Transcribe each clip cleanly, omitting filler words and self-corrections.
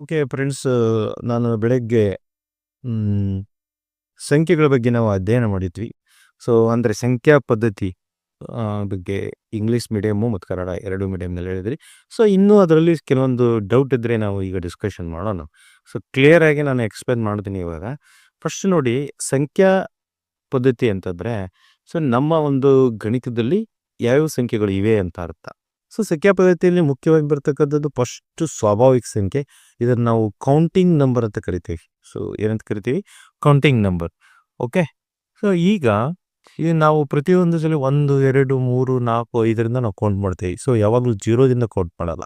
Okay friends, ನಾನು ಬೆಳಗ್ಗೆ ಮ್, ಸಂಖ್ಯೆಗಳ ಬಗ್ಗೆ ನಾವು ಅಧ್ಯಯನ ಮಾಡಿದ್ವಿ. ಸೊ ಅಂದರೆ ಸಂಖ್ಯಾ ಪದ್ಧತಿ ಬಗ್ಗೆ ಇಂಗ್ಲೀಷ್ ಮೀಡಿಯಮ್ಮು ಮತ್ತು ಕನ್ನಡ ಎರಡು ಮೀಡಿಯಮ್ನಲ್ಲಿ ಹೇಳಿದ್ರಿ. ಸೊ ಇನ್ನೂ ಅದರಲ್ಲಿ ಕೆಲವೊಂದು ಡೌಟ್ ಇದ್ದರೆ ನಾವು ಈಗ ಡಿಸ್ಕಷನ್ ಮಾಡೋಣ. ಸೊ ಕ್ಲಿಯರ್ ಆಗಿ ನಾನು ಎಕ್ಸ್ಪ್ಲೇನ್ ಮಾಡ್ತೀನಿ ಇವಾಗ. ಫಸ್ಟ್ ನೋಡಿ, ಸಂಖ್ಯಾ ಪದ್ಧತಿ ಅಂತಂದರೆ ಸೊ ನಮ್ಮ ಒಂದು ಗಣಿತದಲ್ಲಿ ಯಾವ್ಯಾವ ಸಂಖ್ಯೆಗಳು ಇವೆ ಅಂತ ಅರ್ಥ. ಸೊ ಸಂಖ್ಯಾ ಪದ್ಧತಿಯಲ್ಲಿ ಮುಖ್ಯವಾಗಿ ಬರ್ತಕ್ಕಂಥದ್ದು ಫಸ್ಟ್ ಸ್ವಾಭಾವಿಕ ಸಂಖ್ಯೆ. ಇದನ್ನು ನಾವು ಕೌಂಟಿಂಗ್ ನಂಬರ್ ಅಂತ ಕರಿತೀವಿ. ಸೊ ಏನಂತ ಕರಿತೀವಿ? Counting number. ಓಕೆ. ಸೊ ಈಗ ನಾವು ಪ್ರತಿಯೊಂದು ಸಲ 1, 2, 3, 4, 5ರಿಂದ ನಾವು ಕೌಂಟ್ ಮಾಡ್ತೀವಿ. ಸೊ ಯಾವಾಗಲೂ ಜೀರೋದಿಂದ ಕೌಂಟ್ ಮಾಡಲ್ಲ.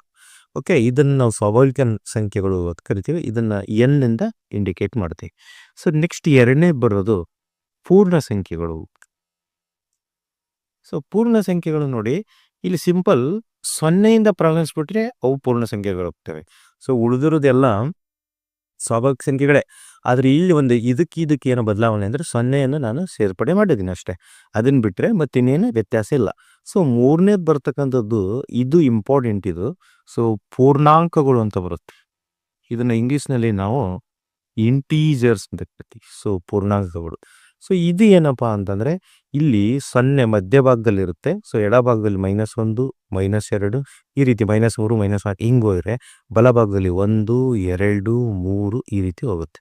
ಓಕೆ, ಇದನ್ನು ನಾವು ಸ್ವಾಭಾವಿಕ ಸಂಖ್ಯೆಗಳು ಅಂತ ಕರಿತೀವಿ. ಇದನ್ನು ಎನ್ನಿಂದ ಇಂಡಿಕೇಟ್ ಮಾಡ್ತೀವಿ. ಸೊ ನೆಕ್ಸ್ಟ್ ಎರಡನೇ ಬರೋದು ಪೂರ್ಣ ಸಂಖ್ಯೆಗಳು. ಸೊ ಪೂರ್ಣ ಸಂಖ್ಯೆಗಳು ನೋಡಿ, ಇಲ್ಲಿ ಸಿಂಪಲ್ 0ಯಿಂದ ಪ್ರಾರಂಭಿಸ್ಬಿಟ್ರೆ ಅವು ಪೂರ್ಣ ಸಂಖ್ಯೆಗಳು ಹೋಗ್ತವೆ. ಸೊ ಉಳಿದಿರೋದೆಲ್ಲ ಸ್ವಾಭಾವಿಕ ಸಂಖ್ಯೆಗಳೇ. ಆದರೆ ಇಲ್ಲಿ ಒಂದು ಇದಕ್ಕೆ ಏನೋ ಬದಲಾವಣೆ ಅಂದರೆ 0ಯನ್ನು ನಾನು ಸೇರ್ಪಡೆ ಮಾಡಿದ್ದೀನಿ ಅಷ್ಟೇ. ಅದನ್ನು ಬಿಟ್ಟರೆ ಮತ್ತಿನ್ನೇನು ವ್ಯತ್ಯಾಸ ಇಲ್ಲ. ಸೊ ಮೂರನೇದು ಬರ್ತಕ್ಕಂಥದ್ದು ಇದು ಇಂಪಾರ್ಟೆಂಟ್. ಇದು ಸೊ ಪೂರ್ಣಾಂಕಗಳು ಅಂತ ಬರುತ್ತೆ. ಇದನ್ನು ಇಂಗ್ಲೀಷ್ನಲ್ಲಿ ನಾವು ಇಂಟೀಜರ್ಸ್ ಅಂತ ಕರಿತೀವಿ. ಸೊ ಪೂರ್ಣಾಂಕಗಳು. ಸೊ ಇದು ಏನಪ್ಪ ಅಂತಂದರೆ ಇಲ್ಲಿ 0 ಮಧ್ಯಭಾಗದಲ್ಲಿರುತ್ತೆ. ಸೊ ಎಡಭಾಗದಲ್ಲಿ -1, -2 ಈ ರೀತಿ -3, -4 ಹಿಂಗೆ ಹೋದರೆ ಬಲಭಾಗದಲ್ಲಿ 1, 2, 3 ಈ ರೀತಿ ಹೋಗುತ್ತೆ.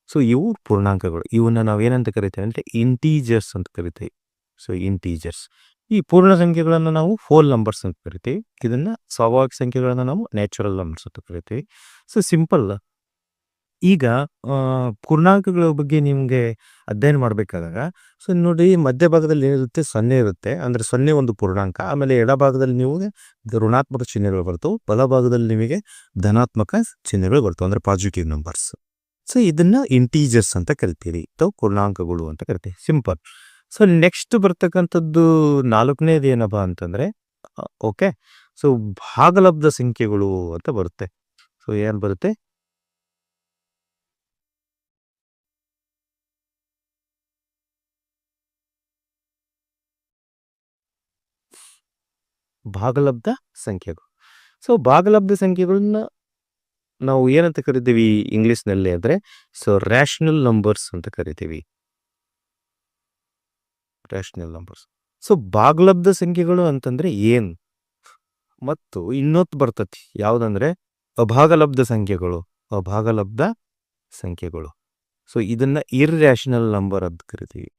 ಸೊ ಇವು ಪೂರ್ಣಾಂಕಗಳು. ಇವನ್ನ ನಾವು ಏನಂತ ಕರಿತೇವೆ ಅಂದರೆ ಇಂಟೀಜರ್ಸ್ ಅಂತ ಕರಿತೀವಿ. So integers. ಈ ಪೂರ್ಣ ಸಂಖ್ಯೆಗಳನ್ನು ನಾವು ಹೋಲ್ ನಂಬರ್ಸ್ ಅಂತ ಕರಿತೀವಿ. ಇದನ್ನು ಸ್ವಾಭಾವಿಕ ಸಂಖ್ಯೆಗಳನ್ನು ನಾವು ನ್ಯಾಚುರಲ್ ನಂಬರ್ಸ್ ಅಂತ ಕರಿತೀವಿ. So simple. ಈಗ ಪೂರ್ಣಾಂಕಗಳ ಬಗ್ಗೆ ನಿಮಗೆ ಅಧ್ಯಯನ ಮಾಡಬೇಕಾದಾಗ ಸೊ ನೋಡಿ, ಮಧ್ಯಭಾಗದಲ್ಲಿ ಏನಿರುತ್ತೆ? 0 ಇರುತ್ತೆ. ಅಂದರೆ 0 ಒಂದು ಪೂರ್ಣಾಂಕ. ಆಮೇಲೆ ಎಡಭಾಗದಲ್ಲಿ ನೀವು ಋಣಾತ್ಮಕ ಚಿಹ್ನೆಗಳು ಬರ್ತವೆ, ಬಲಭಾಗದಲ್ಲಿ ನಿಮಗೆ ಧನಾತ್ಮಕ ಚಿಹ್ನೆಗಳು ಬರ್ತವೆ, ಅಂದರೆ ಪಾಸಿಟಿವ್ ನಂಬರ್ಸ್. ಸೊ ಇದನ್ನ ಇಂಟೀಜರ್ಸ್ ಅಂತ ಕರಿತೀವಿ, ಅಥವಾ ಪೂರ್ಣಾಂಕಗಳು ಅಂತ ಕರಿತೀವಿ. ಸಿಂಪಲ್. ಸೊ ನೆಕ್ಸ್ಟ್ ಬರ್ತಕ್ಕಂಥದ್ದು 4ನೇದು ಏನಪ್ಪ ಅಂತಂದರೆ ಓಕೆ, ಸೊ ಭಾಗಲಬ್ಧ ಸಂಖ್ಯೆಗಳು ಅಂತ ಬರುತ್ತೆ. ಸೊ ಏನು ಬರುತ್ತೆ? ಭಾಗಲಬ್ಧ ಸಂಖ್ಯೆಗಳು. ಸೊ ಭಾಗಲಬ್ಧ ಸಂಖ್ಯೆಗಳನ್ನ ನಾವು ಏನಂತ ಕರಿತೀವಿ ಇಂಗ್ಲೀಷ್ನಲ್ಲಿ ಅಂದರೆ ಸೊ ರ್ಯಾಷನಲ್ ನಂಬರ್ಸ್ ಅಂತ ಕರಿತೀವಿ. Rational numbers. ಸೊ ಭಾಗಲಬ್ಧ ಸಂಖ್ಯೆಗಳು ಅಂತಂದರೆ ಏನು? ಮತ್ತು ಇನ್ನೊತ್ತು ಬರ್ತತಿ ಯಾವುದಂದರೆ ಅಭಾಗಲಬ್ಧ ಸಂಖ್ಯೆಗಳು. ಅಭಾಗಲಬ್ಧ ಸಂಖ್ಯೆಗಳು. ಸೊ ಇದನ್ನ ಇರ್ರ್ಯಾಷನಲ್ ನಂಬರ್ ಅಂತ ಕರಿತೀವಿ.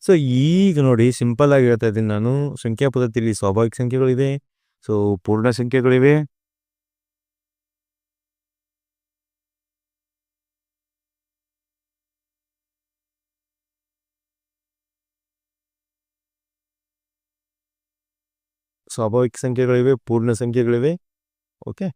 ಸೊ ಈಗ ನೋಡಿ, ಸಿಂಪಲ್ ಆಗಿ ಹೇಳ್ತಾ ಇದ್ದೀನಿ ನಾನು. ಸಂಖ್ಯಾ ಪದ್ಧತಿಯಲ್ಲಿ ಸ್ವಾಭಾವಿಕ ಸಂಖ್ಯೆಗಳಿವೆ, ಸೊ ಪೂರ್ಣ ಸಂಖ್ಯೆಗಳಿವೆ, ಸ್ವಾಭಾವಿಕ ಸಂಖ್ಯೆಗಳಿವೆ, ಪೂರ್ಣ ಸಂಖ್ಯೆಗಳಿವೆ. ಓಕೆ.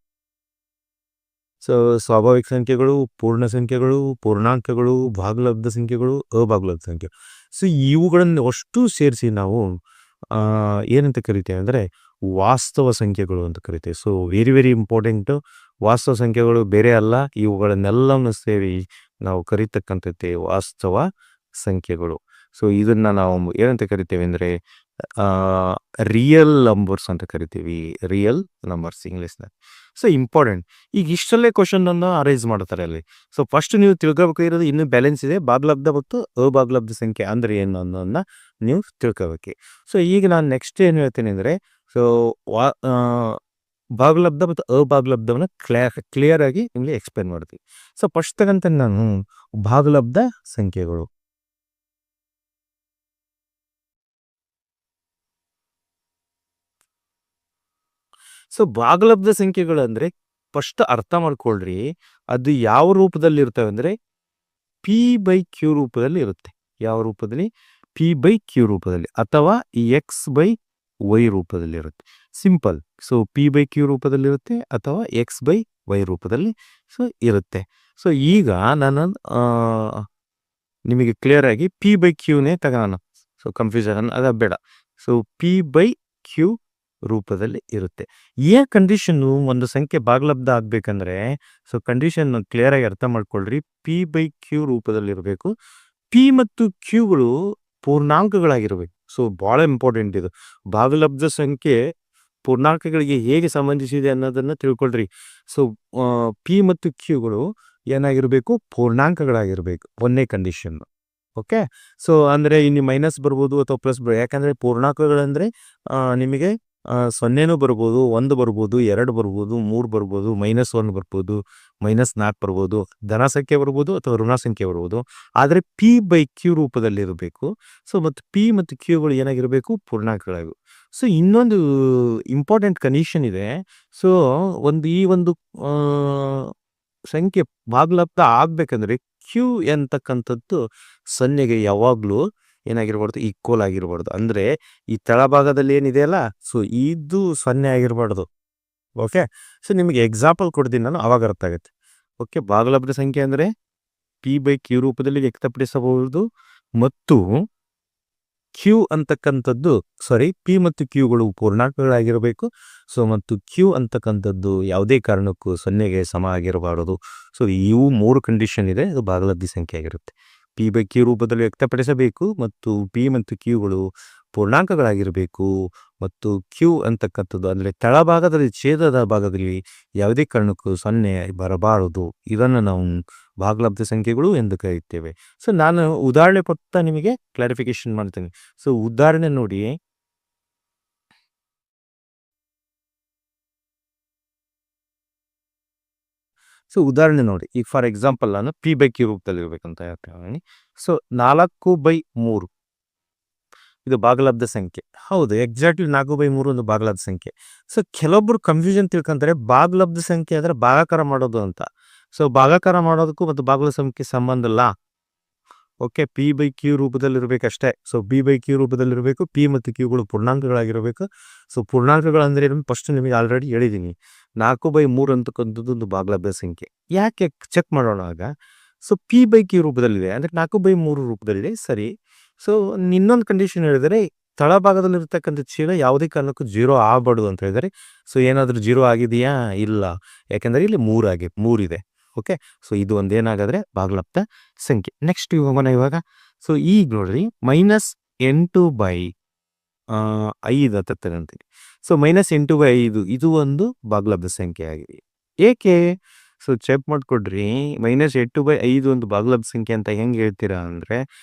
ಸೊ ಸ್ವಾಭಾವಿಕ ಸಂಖ್ಯೆಗಳು, ಪೂರ್ಣ ಸಂಖ್ಯೆಗಳು, ಪೂರ್ಣಾಂಕಗಳು, ಭಾಗಲಬ್ಧ ಸಂಖ್ಯೆಗಳು, ಅಭಾಗಲಬ್ಧ ಸಂಖ್ಯೆ. ಸೊ ಇವುಗಳನ್ನು ಅಷ್ಟು ಸೇರಿಸಿ ನಾವು ಏನಂತ ಕರಿತೇವೆ ಅಂದರೆ ವಾಸ್ತವ ಸಂಖ್ಯೆಗಳು ಅಂತ ಕರಿತೇವೆ. So very very important. ವಾಸ್ತವ ಸಂಖ್ಯೆಗಳು ಬೇರೆ ಅಲ್ಲ, ಇವುಗಳನ್ನೆಲ್ಲವನ್ನು ಸೇರಿ ನಾವು ಕರಿತಕ್ಕಂಥದ್ದೇ ವಾಸ್ತವ ಸಂಖ್ಯೆಗಳು. ಸೊ ಇದನ್ನು ನಾವು ಏನಂತ ಕರಿತೇವೆ ಅಂದರೆ ರಿಯಲ್ ನಂಬರ್ಸ್ ಅಂತ ಕರಿತೀವಿ. ರಿಯಲ್ ನಂಬರ್ಸ್ ಇಂಗ್ಲೀಷ್ನಲ್ಲಿ. So important. ಈಗ ಇಷ್ಟಲ್ಲೇ ಕ್ವಶನನ್ನು ಅರೇಂಜ್ ಮಾಡ್ತಾರೆ ಅಲ್ಲಿ. ಸೊ ಫಸ್ಟ್ ನೀವು ತಿಳ್ಕೊಬೇಕಾಗಿರೋದು ಇನ್ನೂ ಬ್ಯಾಲೆನ್ಸ್ ಇದೆ, ಭಾಗಲಬ್ಧ ಮತ್ತು ಅಭಾಗಲಬ್ಧ ಸಂಖ್ಯೆ ಅಂದರೆ ಏನು ಅನ್ನೋದನ್ನ ನೀವು ತಿಳ್ಕೊಬೇಕು. ಸೊ ಈಗ ನಾನು ನೆಕ್ಸ್ಟ್ ಏನು ಹೇಳ್ತೀನಿ ಅಂದರೆ ಸೊ ಭಾಗಲಬ್ಧ ಮತ್ತು ಅಭಾಗಲಬ್ಧವನ್ನು ಕ್ಲಿಯರ್ ಆಗಿ ನಿಮಗೆ ಎಕ್ಸ್ಪ್ಲೇನ್ ಮಾಡ್ತೀವಿ. ಸೊ ಫಸ್ಟ್ ತಗಂತ ನಾನು ಭಾಗಲಬ್ಧ ಸಂಖ್ಯೆಗಳು. ಸೊ ಭಾಗಲಬ್ಧ ಸಂಖ್ಯೆಗಳು ಅಂದರೆ ಫಸ್ಟ್ ಅರ್ಥ ಮಾಡ್ಕೊಳ್ರಿ, ಅದು ಯಾವ ರೂಪದಲ್ಲಿ ಇರ್ತವೆ ಅಂದರೆ P/Q ರೂಪದಲ್ಲಿ ಇರುತ್ತೆ. ಯಾವ ರೂಪದಲ್ಲಿ? P/Q ರೂಪದಲ್ಲಿ, ಅಥವಾ X/Y ರೂಪದಲ್ಲಿ ಇರುತ್ತೆ. ಸಿಂಪಲ್. ಸೊ P/Q ರೂಪದಲ್ಲಿರುತ್ತೆ ಅಥವಾ X/Y ರೂಪದಲ್ಲಿ ಸೊ ಇರುತ್ತೆ. ಸೊ ಈಗ ನಾನು ನಿಮಗೆ ಕ್ಲಿಯರ್ ಆಗಿ P/Qನೇ ತಗೋಣ. ಸೊ ಕನ್ಫ್ಯೂಷನ್ ಅದ ಬೇಡ. ಸೊ P/Q ರೂಪದಲ್ಲಿ ಇರುತ್ತೆ. ಏನ್ ಕಂಡೀಷನ್ನು ಒಂದು ಸಂಖ್ಯೆ ಭಾಗಲಬ್ಧ ಆಗ್ಬೇಕಂದ್ರೆ ಸೊ ಕಂಡೀಷನ್ ಕ್ಲಿಯರ್ ಆಗಿ ಅರ್ಥ ಮಾಡ್ಕೊಳ್ರಿ. P/Q ರೂಪದಲ್ಲಿ ಇರಬೇಕು. P ಮತ್ತು Qಗಳು ಪೂರ್ಣಾಂಕಗಳಾಗಿರ್ಬೇಕು. ಸೊ ಭಾಳ ಇಂಪಾರ್ಟೆಂಟ್ ಇದು. ಭಾಗಲಬ್ಧ ಸಂಖ್ಯೆ ಪೂರ್ಣಾಂಕಗಳಿಗೆ ಹೇಗೆ ಸಂಬಂಧಿಸಿದೆ ಅನ್ನೋದನ್ನು ತಿಳ್ಕೊಳ್ರಿ. ಸೊ ಪಿ ಮತ್ತು ಕ್ಯೂಗಳು ಏನಾಗಿರಬೇಕು, ಪೂರ್ಣಾಂಕಗಳಾಗಿರಬೇಕು, ಒಂದೇ ಕಂಡೀಷನ್. ಓಕೆ. ಸೊ ಅಂದರೆ ಇಲ್ಲಿ ಮೈನಸ್ ಬರ್ಬೋದು ಅಥವಾ ಪ್ಲಸ್ ಬರ್ಬೋದು. ಯಾಕಂದರೆ ಪೂರ್ಣಾಂಕಗಳಂದರೆ ನಿಮಗೆ 0 ಬರ್ಬೋದು, 1 ಬರ್ಬೋದು, 2 ಬರ್ಬೋದು, 3 ಬರ್ಬೋದು, -1 ಬರ್ಬೋದು, -4 ಬರ್ಬೋದು, ಧನ ಸಂಖ್ಯೆ ಬರ್ಬೋದು ಅಥವಾ ಋಣ ಸಂಖ್ಯೆ ಬರ್ಬೋದು. ಆದರೆ ಪಿ ಬೈ ಕ್ಯೂ ರೂಪದಲ್ಲಿ ಇರಬೇಕು. ಸೊ ಮತ್ತು ಪಿ ಮತ್ತು ಕ್ಯೂಗಳು ಏನಾಗಿರಬೇಕು, ಪೂರ್ಣಾಂಕಗಳಾಗು. ಸೊ ಇನ್ನೊಂದು ಇಂಪಾರ್ಟೆಂಟ್ ಕಂಡೀಷನ್ ಇದೆ. ಸೊ ಈ ಒಂದು ಸಂಖ್ಯೆ ಭಾಗಲಬ್ಧ ಆಗ್ಬೇಕಂದ್ರೆ ಕ್ಯೂ ಅಂತಕ್ಕಂಥದ್ದು 0ಗೆ ಯಾವಾಗಲೂ ಏನಾಗಿರ್ಬಾರ್ದು, ಈಕ್ವಲ್ ಆಗಿರ್ಬಾರ್ದು. ಅಂದರೆ ಈ ತಳಭಾಗದಲ್ಲಿ ಏನಿದೆಯಲ್ಲ, ಸೊ ಇದು 0 ಆಗಿರಬಾರ್ದು. ಓಕೆ. ಸೊ ನಿಮಗೆ ಎಕ್ಸಾಂಪಲ್ ಕೊಡ್ತೀನಿ ನಾನು, ಅವಾಗ ಅರ್ಥ ಆಗುತ್ತೆ. ಓಕೆ. ಭಾಗಲಬ್ಧ ಸಂಖ್ಯೆ ಅಂದರೆ ಪಿ ಬೈ ಕ್ಯೂ ರೂಪದಲ್ಲಿ ವ್ಯಕ್ತಪಡಿಸಬಹುದು ಮತ್ತು ಕ್ಯೂ ಅಂತಕ್ಕಂಥದ್ದು ಪಿ ಮತ್ತು ಕ್ಯೂಗಳು ಪೂರ್ಣಾಂಕಗಳಾಗಿರಬೇಕು. ಸೊ ಮತ್ತು ಕ್ಯೂ ಅಂತಕ್ಕಂಥದ್ದು ಯಾವುದೇ ಕಾರಣಕ್ಕೂ 0ಗೆ ಸಮ ಆಗಿರಬಾರದು. ಸೊ ಇವು 3 ಕಂಡೀಷನ್ ಇದೆ, ಅದು ಭಾಗಲಬ್ಧ ಸಂಖ್ಯೆ ಆಗಿರುತ್ತೆ. ಪಿ ಬೈ ಕ್ಯೂ ರೂಪದಲ್ಲಿ ವ್ಯಕ್ತಪಡಿಸಬೇಕು ಮತ್ತು ಪಿ ಮತ್ತು ಕ್ಯೂಗಳು ಪೂರ್ಣಾಂಕಗಳಾಗಿರಬೇಕು ಮತ್ತು ಕ್ಯೂ ಅಂತಕ್ಕಂಥದ್ದು ಅಂದರೆ ತಳಭಾಗದಲ್ಲಿ, ಛೇದದ ಭಾಗದಲ್ಲಿ ಯಾವುದೇ ಕಾರಣಕ್ಕೂ 0 ಬರಬಾರದು. ಇದನ್ನು ನಾವು ಭಾಗಲಬ್ಧ ಸಂಖ್ಯೆಗಳು ಎಂದು ಕರೆಯುತ್ತೇವೆ. ಸೊ ನಾನು ಉದಾಹರಣೆ ಕೊಡ್ತಾ ನಿಮಗೆ ಕ್ಲಾರಿಫಿಕೇಶನ್ ಮಾಡ್ತೀನಿ. ಸೊ ಉದಾಹರಣೆ ನೋಡಿ. ಸೊ ಉದಾಹರಣೆ ನೋಡಿ, ಈಗ ಫಾರ್ ಎಕ್ಸಾಂಪಲ್ ನಾನು ಪಿ ಬೈ ಕ್ಯೂ ರೂಪದಲ್ಲಿ ಇರಬೇಕಂತ ಹೇಳ್ತೀನಿ. ಸೊ 4/3 ಇದು ಭಾಗಲಬ್ಧ ಸಂಖ್ಯೆ. ಹೌದು, ಎಕ್ಸಾಕ್ಟ್ಲಿ 4/3 ಒಂದು ಭಾಗಲಬ್ಧ ಸಂಖ್ಯೆ. ಸೊ ಕೆಲವೊಬ್ರು ಕನ್ಫ್ಯೂಷನ್ ತಿಳ್ಕೊಂತಾರೆ, ಭಾಗಲಬ್ಧ ಸಂಖ್ಯೆ ಅಂದರೆ ಭಾಗಾಕಾರ ಮಾಡೋದು ಅಂತ. ಸೊ ಭಾಗಾಕಾರ ಮಾಡೋದಕ್ಕೂ ಮತ್ತು ಭಾಗಲಬ್ಧ ಸಂಖ್ಯೆ ಸಂಬಂಧ ಇಲ್ಲ. ಓಕೆ. ಪಿ ಬೈ ಕ್ಯೂ ರೂಪದಲ್ಲಿ ಇರಬೇಕಷ್ಟೇ. ಸೊ ಪಿ ಬೈ ಕ್ಯೂ ರೂಪದಲ್ಲಿ ಇರಬೇಕು. ಪಿ ಮತ್ತು ಕ್ಯೂಗಳು ಪೂರ್ಣಾಂಕಗಳಾಗಿರಬೇಕು. ಸೊ ಪೂರ್ಣಾಂಕಗಳು ಅಂದರೆ ಫಸ್ಟ್ ನಿಮಗೆ ಆಲ್ರೆಡಿ ಹೇಳಿದ್ದೀನಿ, 4/3 ಅಂತಕ್ಕಂಥದ್ದು ಒಂದು ಭಾಗಲಬ್ಧ ಸಂಖ್ಯೆ. ಯಾಕೆ ಚೆಕ್ ಮಾಡೋಣ ಆಗ. ಸೊ ಪಿ ಬೈ ಕ್ಯೂ ರೂಪದಲ್ಲಿದೆ ಅಂದರೆ 4/3 ರೂಪದಲ್ಲಿದೆ, ಸರಿ. ಸೊ ಇನ್ನೊಂದು ಕಂಡೀಷನ್ ಹೇಳಿದರೆ, ತಳಭಾಗದಲ್ಲಿರ್ತಕ್ಕಂಥ ಛೇದ ಯಾವುದೇ ಕಾರಣಕ್ಕೂ 0 ಆಗಬಾರ್ದು ಅಂತ ಹೇಳಿದರೆ. ಸೊ ಏನಾದರೂ 0 ಆಗಿದೆಯಾ? ಇಲ್ಲ. ಯಾಕೆಂದರೆ ಇಲ್ಲಿ 3 ಇದೆ. ಓಕೆ. ಸೊ ಇದು ಒಂದೇನಾಗಾದರೆ ಭಾಗಲಬ್ಧ ಸಂಖ್ಯೆ. ನೆಕ್ಸ್ಟ್ ಇವಾಗ ಸೊ ಈಗ ನೋಡ್ರಿ, -8/5 ಅಂತೀನಿ. ಸೊ -8/5 ಇದು ಒಂದು ಭಾಗಲಬ್ಧ ಸಂಖ್ಯೆ ಆಗಿದೆ. ಏಕೆ? ಸೊ ಚೆಕ್ ಮಾಡಿಕೊಡ್ರಿ. -8/5 ಒಂದು ಭಾಗಲಬ್ಧ ಸಂಖ್ಯೆ ಅಂತ ಹೆಂಗೆ ಹೇಳ್ತೀರಾ ಅಂದರೆ,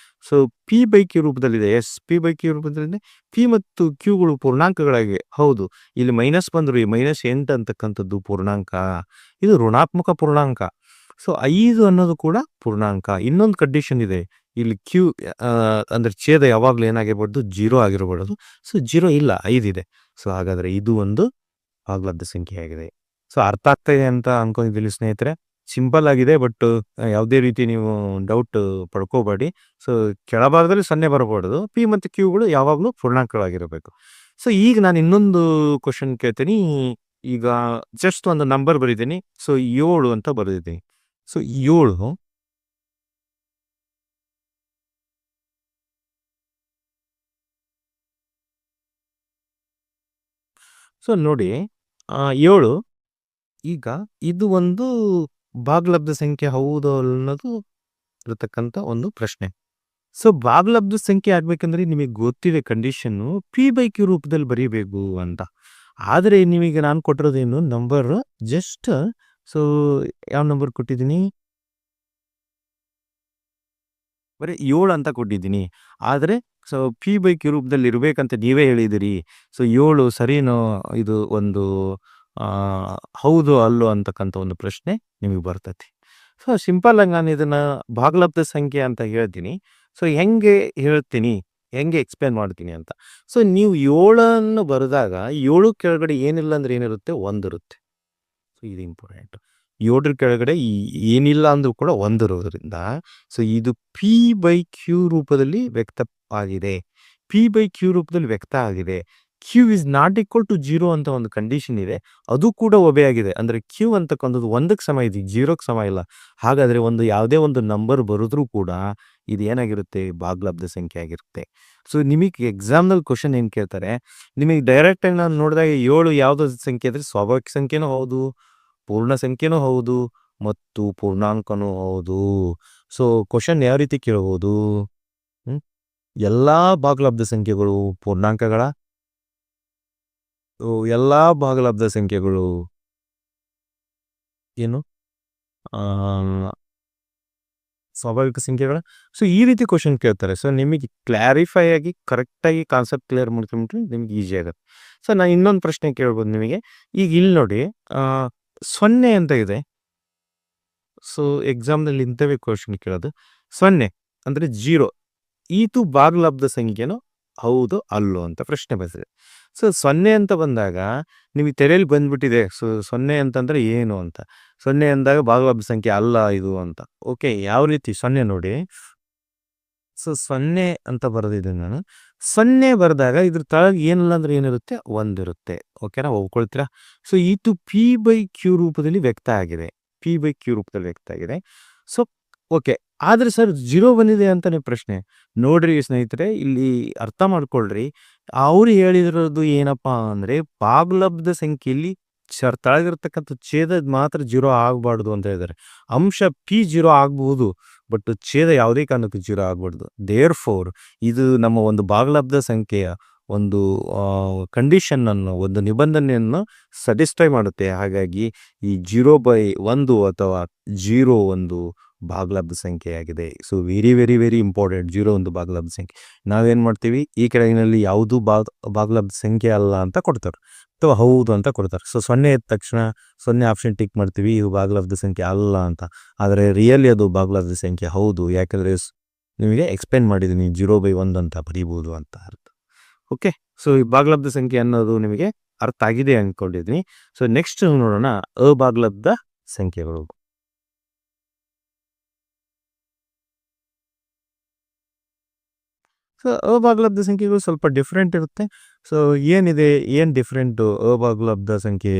ಸೊ ಪಿ ಬೈ ಕ್ಯೂ ರೂಪದಲ್ಲಿದೆ. ಎಸ್, ಪಿ ಬೈ ಕ್ಯೂ ರೂಪದಲ್ಲಿದೆ. ಪಿ ಮತ್ತು ಕ್ಯೂಗಳು ಪೂರ್ಣಾಂಕಗಳಾಗಿವೆ. ಹೌದು, ಇಲ್ಲಿ ಮೈನಸ್ ಬಂದರು, -8 ಅಂತಕ್ಕಂಥದ್ದು ಪೂರ್ಣಾಂಕ, ಇದು ಋಣಾತ್ಮಕ ಪೂರ್ಣಾಂಕ. ಸೊ 5 ಅನ್ನೋದು ಕೂಡ ಪೂರ್ಣಾಂಕ. ಇನ್ನೊಂದು ಕಂಡೀಷನ್ ಇದೆ, ಇಲ್ಲಿ ಕ್ಯೂ ಅಂದರೆ ಛೇದ ಯಾವಾಗಲೂ ಏನಾಗಿರ್ಬಾರ್ದು, 0 ಆಗಿರಬಾರ್ದು. ಸೊ 0 ಇಲ್ಲ, 5 ಇದೆ. ಸೊ ಹಾಗಾದರೆ ಇದು ಒಂದು ಭಾಗಲಬ್ಧ ಸಂಖ್ಯೆ ಆಗಿದೆ. ಸೊ ಅರ್ಥ ಆಗ್ತಾ ಇದೆ ಅಂತ ಅನ್ಕೊಂಡಿದ್ದೀನಿ ಸ್ನೇಹಿತರೆ. ಸಿಂಪಲ್ ಆಗಿದೆ, ಬಟ್ ಯಾವುದೇ ರೀತಿ ನೀವು ಡೌಟ್ ಪಡ್ಕೋಬೇಡಿ. ಸೊ ಕೆಳಭಾಗದಲ್ಲಿ 0 ಬರಬಾರ್ದು. ಪಿ ಮತ್ತು ಕ್ಯೂಗಳು ಯಾವಾಗಲೂ ಪೂರ್ಣಾಂಕಗಳಾಗಿರಬೇಕು. ಸೊ ಈಗ ನಾನು ಇನ್ನೊಂದು ಕ್ವಶನ್ ಕೇಳ್ತೀನಿ. ಈಗ ಜಸ್ಟ್ ಒಂದು ನಂಬರ್ ಬರೀತೀನಿ. ಸೊ 7 ಅಂತ ಬರೆದಿದ್ದೀನಿ. ಸೊ 7 ಸೊ ನೋಡಿ, 7 ಈಗ ಇದು ಒಂದು ಭಾಗಲಬ್ಧ ಸಂಖ್ಯೆ ಹೌದು ಅನ್ನೋದು ಇರತಕ್ಕಂಥ ಒಂದು ಪ್ರಶ್ನೆ. ಸೊ ಭಾಗಲಬ್ಧ ಸಂಖ್ಯೆ ಆಗ್ಬೇಕಂದ್ರೆ ನಿಮಗೆ ಗೊತ್ತಿದೆ ಕಂಡೀಷನ್ನು, ಪಿ ಬೈ ಕ್ಯೂ ರೂಪದಲ್ಲಿ ಬರೀಬೇಕು ಅಂತ. ಆದರೆ ನಿಮಗೆ ನಾನು ಕೊಟ್ಟಿರೋದೇನು ನಂಬರ್, ಜಸ್ಟ್ ಸೊ ಯಾವ ನಂಬರ್ ಕೊಟ್ಟಿದ್ದೀನಿ, ಬರೀ 7 ಅಂತ ಕೊಟ್ಟಿದ್ದೀನಿ. ಆದರೆ ಸೊ ಪಿ ಬೈ ಕ್ಯೂ ರೂಪದಲ್ಲಿ ಇರಬೇಕಂತ ನೀವೇ ಹೇಳಿದಿರಿ. ಸೊ 7 ಸರಿನೋ, ಇದು ಒಂದು ಹೌದು ಅಲ್ಲೋ ಅಂತಕ್ಕಂಥ ಒಂದು ಪ್ರಶ್ನೆ ನಿಮಗೆ ಬರ್ತೈತಿ. ಸೊ ಸಿಂಪಲ್ ಆಗಿ ನಾನು ಇದನ್ನ ಭಾಗಲಬ್ಧ ಸಂಖ್ಯೆ ಅಂತ ಹೇಳ್ತೀನಿ. ಸೊ ಹೆಂಗೆ ಹೇಳ್ತೀನಿ, ಹೆಂಗೆ ಎಕ್ಸ್ಪ್ಲೇನ್ ಮಾಡ್ತೀನಿ ಅಂತ. ಸೊ ನೀವು 7 ಬರೆದಾಗ 7 ಕೆಳಗಡೆ ಏನಿಲ್ಲ ಅಂದ್ರೆ ಏನಿರುತ್ತೆ, 1 ಇರುತ್ತೆ. ಸೊ ಇದು ಇಂಪಾರ್ಟೆಂಟ್. 7 ಕೆಳಗಡೆ ಏನಿಲ್ಲ ಅಂದ್ರೂ ಕೂಡ 1 ಇರೋದ್ರಿಂದ ಸೊ ಇದು ಪಿ ಬೈ ಕ್ಯೂ ರೂಪದಲ್ಲಿ ವ್ಯಕ್ತ ಆಗಿದೆ. ಪಿ ಬೈ ಕ್ಯೂ ರೂಪದಲ್ಲಿ ವ್ಯಕ್ತ ಆಗಿದೆ. Q is not equal to 0 ಅಂತ ಒಂದು ಕಂಡೀಷನ್ ಇದೆ, ಅದು ಕೂಡ ಒಬೆ ಆಗಿದೆ. ಅಂದರೆ ಕ್ಯೂ ಅಂತಕ್ಕಂಥದ್ದು 1ಕ್ಕೆ ಸಮ ಇದೆ, 0ಕ್ಕೆ ಸಮ ಇಲ್ಲ. ಹಾಗಾದರೆ ಯಾವುದೇ ಒಂದು ನಂಬರ್ ಬರೆದ್ರೂ ಕೂಡ ಇದು ಏನಾಗಿರುತ್ತೆ, ಭಾಗಲಬ್ಧ ಸಂಖ್ಯೆ ಆಗಿರುತ್ತೆ. ಸೊ ನಿಮಗೆ ಎಕ್ಸಾಮ್ನಲ್ಲಿ ಕ್ವಶನ್ ಏನು ಕೇಳ್ತಾರೆ, ನಿಮಗೆ ಡೈರೆಕ್ಟಾಗಿ ನಾನು ನೋಡಿದಾಗ 7 ಯಾವುದೋ ಸಂಖ್ಯೆ ಅಂದರೆ ಸ್ವಾಭಾವಿಕ ಸಂಖ್ಯೆನೂ ಹೌದು, ಪೂರ್ಣ ಸಂಖ್ಯೆನೂ ಹೌದು ಮತ್ತು ಪೂರ್ಣಾಂಕನೂ ಹೌದು. ಸೊ ಕ್ವಶನ್ ಯಾವ ರೀತಿ ಕೇಳ್ಬೋದು, ಎಲ್ಲ ಭಾಗಲಬ್ಧ ಸಂಖ್ಯೆಗಳು ಪೂರ್ಣಾಂಕಗಳ ಎಲ್ಲ ಭಾಗಲಬ್ಧ ಸಂಖ್ಯೆಗಳು ಏನು ಆ, ಸ್ವಾಭಾವಿಕ ಸಂಖ್ಯೆಗಳ. ಸೊ ಈ ರೀತಿ ಕ್ವಶನ್ ಕೇಳ್ತಾರೆ. ಸೊ ನಿಮಗೆ ಕ್ಲಾರಿಫೈ ಆಗಿ ಕರೆಕ್ಟಾಗಿ ಕಾನ್ಸೆಪ್ಟ್ ಕ್ಲಿಯರ್ ಮಾಡ್ಕೊಂಡ್ಬಿಟ್ರೆ ನಿಮ್ಗೆ ಈಸಿ ಆಗುತ್ತೆ. ಸೊ ನಾನು ಇನ್ನೊಂದು ಪ್ರಶ್ನೆ ಕೇಳ್ಬೋದು ನಿಮಗೆ. ಈಗ ಇಲ್ಲಿ ನೋಡಿ, ಆ, 0 ಅಂತ ಇದೆ. ಸೊ ಎಕ್ಸಾಮ್ನಲ್ಲಿ ಇಂಥವೇ ಕ್ವಶನ್ ಕೇಳೋದು. 0 ಅಂದರೆ 0 ಈತು ಭಾಗಲಬ್ಧ ಸಂಖ್ಯೆನೋ ಹೌದು ಅಲ್ಲೋ ಅಂತ ಪ್ರಶ್ನೆ ಬಂದಿದೆ. ಸೊ 0 ಅಂತ ಬಂದಾಗ ನಿಮಗೆ ತಲೆಯಲ್ಲಿ ಬಂದ್ಬಿಟ್ಟಿದೆ. ಸೊ 0 ಅಂತಂದ್ರೆ ಏನು ಅಂತ. 0 ಅಂದಾಗ ಭಾಗಲಬ್ಧ ಸಂಖ್ಯೆ ಅಲ್ಲ ಇದು ಅಂತ. ಓಕೆ, ಯಾವ ರೀತಿ 0 ನೋಡಿ. ಸೊ 0 ಅಂತ ಬರೆದಿದ್ದೀನಿ ನಾನು. 0 ಬರೆದಾಗ ಇದ್ರ ತಳಗೆ ಏನಿಲ್ಲ ಅಂದ್ರೆ ಏನಿರುತ್ತೆ, ಒಂದಿರುತ್ತೆ. ಓಕೆನಾ, ಒಪ್ಕೊಳ್ತೀರಾ? ಸೊ ಇದು P/Q ರೂಪದಲ್ಲಿ ವ್ಯಕ್ತ ಆಗಿದೆ. P/Q ರೂಪದಲ್ಲಿ ವ್ಯಕ್ತ ಆಗಿದೆ. ಸೊ ಓಕೆ, ಆದ್ರೆ ಸರ್ 0 ಬಂದಿದೆ ಅಂತಾನೆ ಪ್ರಶ್ನೆ. ನೋಡ್ರಿ ಸ್ನೇಹಿತರೆ, ಇಲ್ಲಿ ಅರ್ಥ ಮಾಡ್ಕೊಳ್ರಿ. ಅವ್ರು ಹೇಳಿರೋದು ಏನಪ್ಪಾ ಅಂದ್ರೆ ಭಾಗಲಬ್ಧ ಸಂಖ್ಯೆಯಲ್ಲಿ ತಳಗಿರ್ತಕ್ಕಂಥ ಛೇದ ಮಾತ್ರ 0 ಆಗಬಾರ್ದು ಅಂತ ಹೇಳಿದ್ದಾರೆ. ಅಂಶ P 0 ಆಗ್ಬಹುದು, ಬಟ್ ಛೇದ ಯಾವುದೇ ಕಾರಣಕ್ಕೂ 0 ಆಗ್ಬಾರ್ದು. ದೇರ್ ಫೋರ್ ಇದು ನಮ್ಮ ಒಂದು ಭಾಗಲಬ್ಧ ಸಂಖ್ಯೆಯ ಒಂದು ಕಂಡೀಷನ್ ಅನ್ನು, ಒಂದು ನಿಬಂಧನೆಯನ್ನು ಸ್ಯಾಟಿಸ್ಫೈ ಮಾಡುತ್ತೆ. ಹಾಗಾಗಿ ಈ 0/1 ಅಥವಾ 0 ಒಂದು ಭಾಗಲಬ್ಧ ಸಂಖ್ಯೆಯಾಗಿದೆ. So very very very important. 0 ಒಂದು ಭಾಗಲಬ್ಧ ಸಂಖ್ಯೆ. ನಾವೇನು ಮಾಡ್ತೀವಿ, ಈ ಕೆಳಗಿನಲ್ಲಿ ಯಾವುದು ಭಾಗಲಬ್ಧ ಸಂಖ್ಯೆ ಅಲ್ಲ ಅಂತ ಕೊಡ್ತಾರೆ, ಅಥವಾ ಹೌದು ಅಂತ ಕೊಡ್ತಾರೆ. ಸೊ 0 ಇದ್ದ ತಕ್ಷಣ 0 ಆಪ್ಷನ್ ಟಿಕ್ ಮಾಡ್ತೀವಿ, ಇದು ಭಾಗಲಬ್ಧ ಸಂಖ್ಯೆ ಅಲ್ಲ ಅಂತ. ಆದರೆ ರಿಯಲಿ ಅದು ಭಾಗಲಬ್ಧ ಸಂಖ್ಯೆ ಹೌದು. ಯಾಕಂದರೆ ನಿಮಗೆ ಎಕ್ಸ್ಪ್ಲೇನ್ ಮಾಡಿದ್ದೀನಿ, 0/1 ಅಂತ ಬರೀಬೋದು ಅಂತ ಅರ್ಥ. ಓಕೆ, ಸೊ ಈ ಭಾಗಲಬ್ಧ ಸಂಖ್ಯೆ ಅನ್ನೋದು ನಿಮಗೆ ಅರ್ಥ ಆಗಿದೆ ಅಂದ್ಕೊಂಡಿದ್ದೀನಿ. ಸೊ ನೆಕ್ಸ್ಟ್ ನೋಡೋಣ ಅಭಾಗಲಬ್ಧ ಸಂಖ್ಯೆಗಳು. ಸೊ ಅಭಾಗಲಬ್ಧ ಸಂಖ್ಯೆಗಳು ಸ್ವಲ್ಪ ಡಿಫ್ರೆಂಟ್ ಇರುತ್ತೆ. ಸೊ ಏನಿದೆ, ಏನು ಡಿಫ್ರೆಂಟು ಅಭಾಗಲಬ್ಧ ಸಂಖ್ಯೆ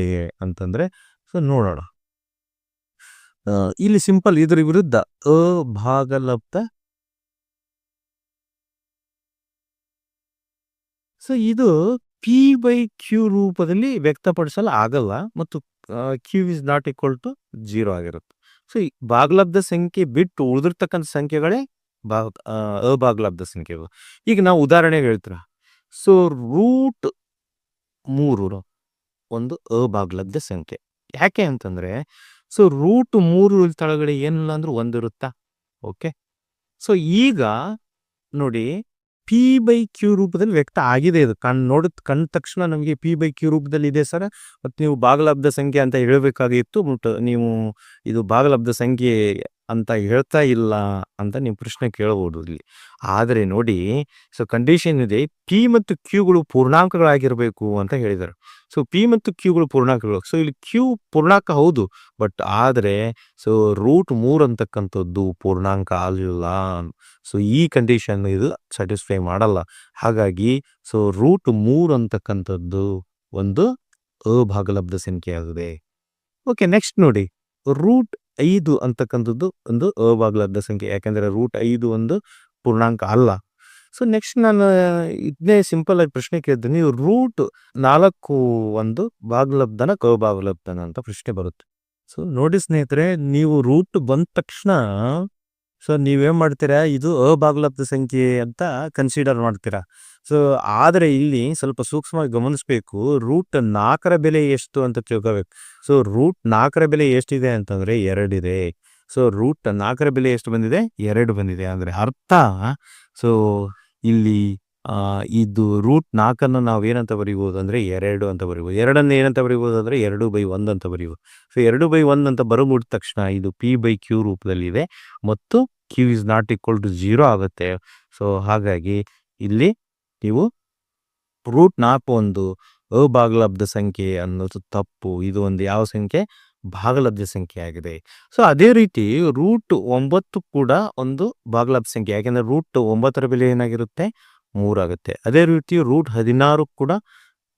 ಅಂತಂದರೆ, ಸೊ ನೋಡೋಣ. ಇಲ್ಲಿ ಸಿಂಪಲ್ ಇದ್ರ ವಿರುದ್ಧ ಅಭಾಗಲಬ್ಧ. ಸೊ ಇದು P/Q ರೂಪದಲ್ಲಿ ವ್ಯಕ್ತಪಡಿಸಲು ಆಗಲ್ಲ, ಮತ್ತು Q is not equal to 0 ಆಗಿರುತ್ತೆ. ಸೊ ಈ ಭಾಗಲಬ್ಧ ಸಂಖ್ಯೆ ಬಿಟ್ಟು ಉಳಿದಿರ್ತಕ್ಕಂಥ ಸಂಖ್ಯೆಗಳೇ ಅಭಾಗಲಬ್ಧ ಸಂಖ್ಯೆಗಳು. ಈಗ ನಾವು ಉದಾಹರಣೆಗೆ ಹೇಳ್ತೀರ. ಸೊ √3 ಒಂದು ಅಭಾಗಲಬ್ಧ ಸಂಖ್ಯೆ. ಯಾಕೆ ಅಂತಂದ್ರೆ, ಸೊ √3 ತಳಗಡೆ ಏನಿಲ್ಲ ಅಂದ್ರೆ ಒಂದಿರುತ್ತಾ. ಓಕೆ, ಸೊ ಈಗ ನೋಡಿ, P/Q ರೂಪದಲ್ಲಿ ವ್ಯಕ್ತ ಆಗಿದೆ. ಇದು ಕಂಡ ತಕ್ಷಣ ನಮಗೆ P/Q ರೂಪದಲ್ಲಿ ಇದೆ ಸರ್, ಮತ್ತು ನೀವು ಭಾಗಲಬ್ಧ ಸಂಖ್ಯೆ ಅಂತ ಹೇಳಬೇಕಾಗಿತ್ತು, ಬಟ್ ನೀವು ಇದು ಭಾಗಲಬ್ಧ ಸಂಖ್ಯೆ ಅಂತ ಹೇಳ್ತಾ ಇಲ್ಲ ಅಂತ ನೀವು ಪ್ರಶ್ನೆ ಕೇಳಬಹುದು ಇಲ್ಲಿ. ಆದರೆ ನೋಡಿ, ಸೊ ಕಂಡೀಷನ್ ಇದೆ, P ಮತ್ತು Qಗಳು ಪೂರ್ಣಾಂಕಗಳಾಗಿರಬೇಕು ಅಂತ ಹೇಳಿದ್ದಾರೆ. ಸೊ P ಮತ್ತು Qಗಳು ಪೂರ್ಣಾಂಕಗಳು. ಸೊ ಇಲ್ಲಿ Q ಪೂರ್ಣಾಂಕ ಹೌದು, ಬಟ್ ಆದರೆ ಸೊ √3 ಅಂತಕ್ಕಂಥದ್ದು ಪೂರ್ಣಾಂಕ ಅಲ್ಲ. ಸೊ ಈ ಕಂಡೀಷನ್ ಇದು ಸ್ಯಾಟಿಸ್ಫೈ ಮಾಡಲ್ಲ. ಹಾಗಾಗಿ ಸೊ √3 ಅಂತಕ್ಕಂಥದ್ದು ಒಂದು ಅಭಾಗಲಬ್ಧ ಸಂಖ್ಯೆ ಆಗಿದೆ. ಓಕೆ, ನೆಕ್ಸ್ಟ್ ನೋಡಿ, √5 ಅಂತಕ್ಕಂಥದ್ದು ಒಂದು ಅಭಾಗಲಬ್ಧ ಸಂಖ್ಯೆ. ಯಾಕೆಂದರೆ √5 ಒಂದು ಪೂರ್ಣಾಂಕ ಅಲ್ಲ. ಸೊ ನೆಕ್ಸ್ಟ್ ನಾನು ಇದನ್ನೇ ಸಿಂಪಲ್ ಆಗಿ ಪ್ರಶ್ನೆ ಕೇಳಿದ್ದೀನಿ, √4 ಒಂದು ಭಾಗಲಬ್ಧನ ಅಭಾಗಲಬ್ಧನ ಅಂತ ಪ್ರಶ್ನೆ ಬರುತ್ತೆ. ಸೊ ನೋಡಿ ಸ್ನೇಹಿತರೆ, ನೀವು ರೂಟ್ ಬಂದ ತಕ್ಷಣ ಸೊ ನೀವೇನು ಮಾಡ್ತೀರಾ, ಇದು ಅಭಾಗಲಬ್ಧ ಸಂಖ್ಯೆ ಅಂತ ಕನ್ಸಿಡರ್ ಮಾಡ್ತೀರಾ. ಸೊ ಆದರೆ ಇಲ್ಲಿ ಸ್ವಲ್ಪ ಸೂಕ್ಷ್ಮವಾಗಿ ಗಮನಿಸಬೇಕು, √4 ಬೆಲೆ ಎಷ್ಟು ಅಂತ ತಿಳ್ಕೋಬೇಕು. ಸೊ √4 ಬೆಲೆ ಎಷ್ಟಿದೆ ಅಂತಂದರೆ 2 ಇದೆ. ಸೊ √4 ಬೆಲೆ ಎಷ್ಟು ಬಂದಿದೆ, 2 ಬಂದಿದೆ. ಅಂದರೆ ಅರ್ಥ, ಸೊ ಇಲ್ಲಿ ಇದು √4 ನಾವು ಏನಂತ ಬರೀಬೋದು ಅಂದರೆ 2 ಅಂತ ಬರೀಬೋದು. 2 ಏನಂತ ಬರೀಬೋದು ಅಂದರೆ 2/1 ಅಂತ ಬರೀಬೋದು. ಸೊ 2/1 ಅಂತ ಬರಬಿಟ್ಟ ತಕ್ಷಣ ಇದು P/Q ರೂಪದಲ್ಲಿದೆ, ಮತ್ತು Q is not equal to 0 ಆಗುತ್ತೆ. ಸೊ ಹಾಗಾಗಿ ಇಲ್ಲಿ ನೀವು √4 ಒಂದು ಅಭಾಗಲಬ್ಧ ಸಂಖ್ಯೆ ಅನ್ನೋದು ತಪ್ಪು. ಇದು ಒಂದು ಯಾವ ಸಂಖ್ಯೆ, ಭಾಗಲಬ್ಧ ಸಂಖ್ಯೆ ಆಗಿದೆ. ಸೊ ಅದೇ ರೀತಿ √9 ಕೂಡ ಒಂದು ಭಾಗಲಬ್ಧ ಸಂಖ್ಯೆ. ಯಾಕೆಂದರೆ √9 ಬೆಲೆ ಏನಾಗಿರುತ್ತೆ, 3 ಆಗುತ್ತೆ. ಅದೇ ರೀತಿ √16 ಕೂಡ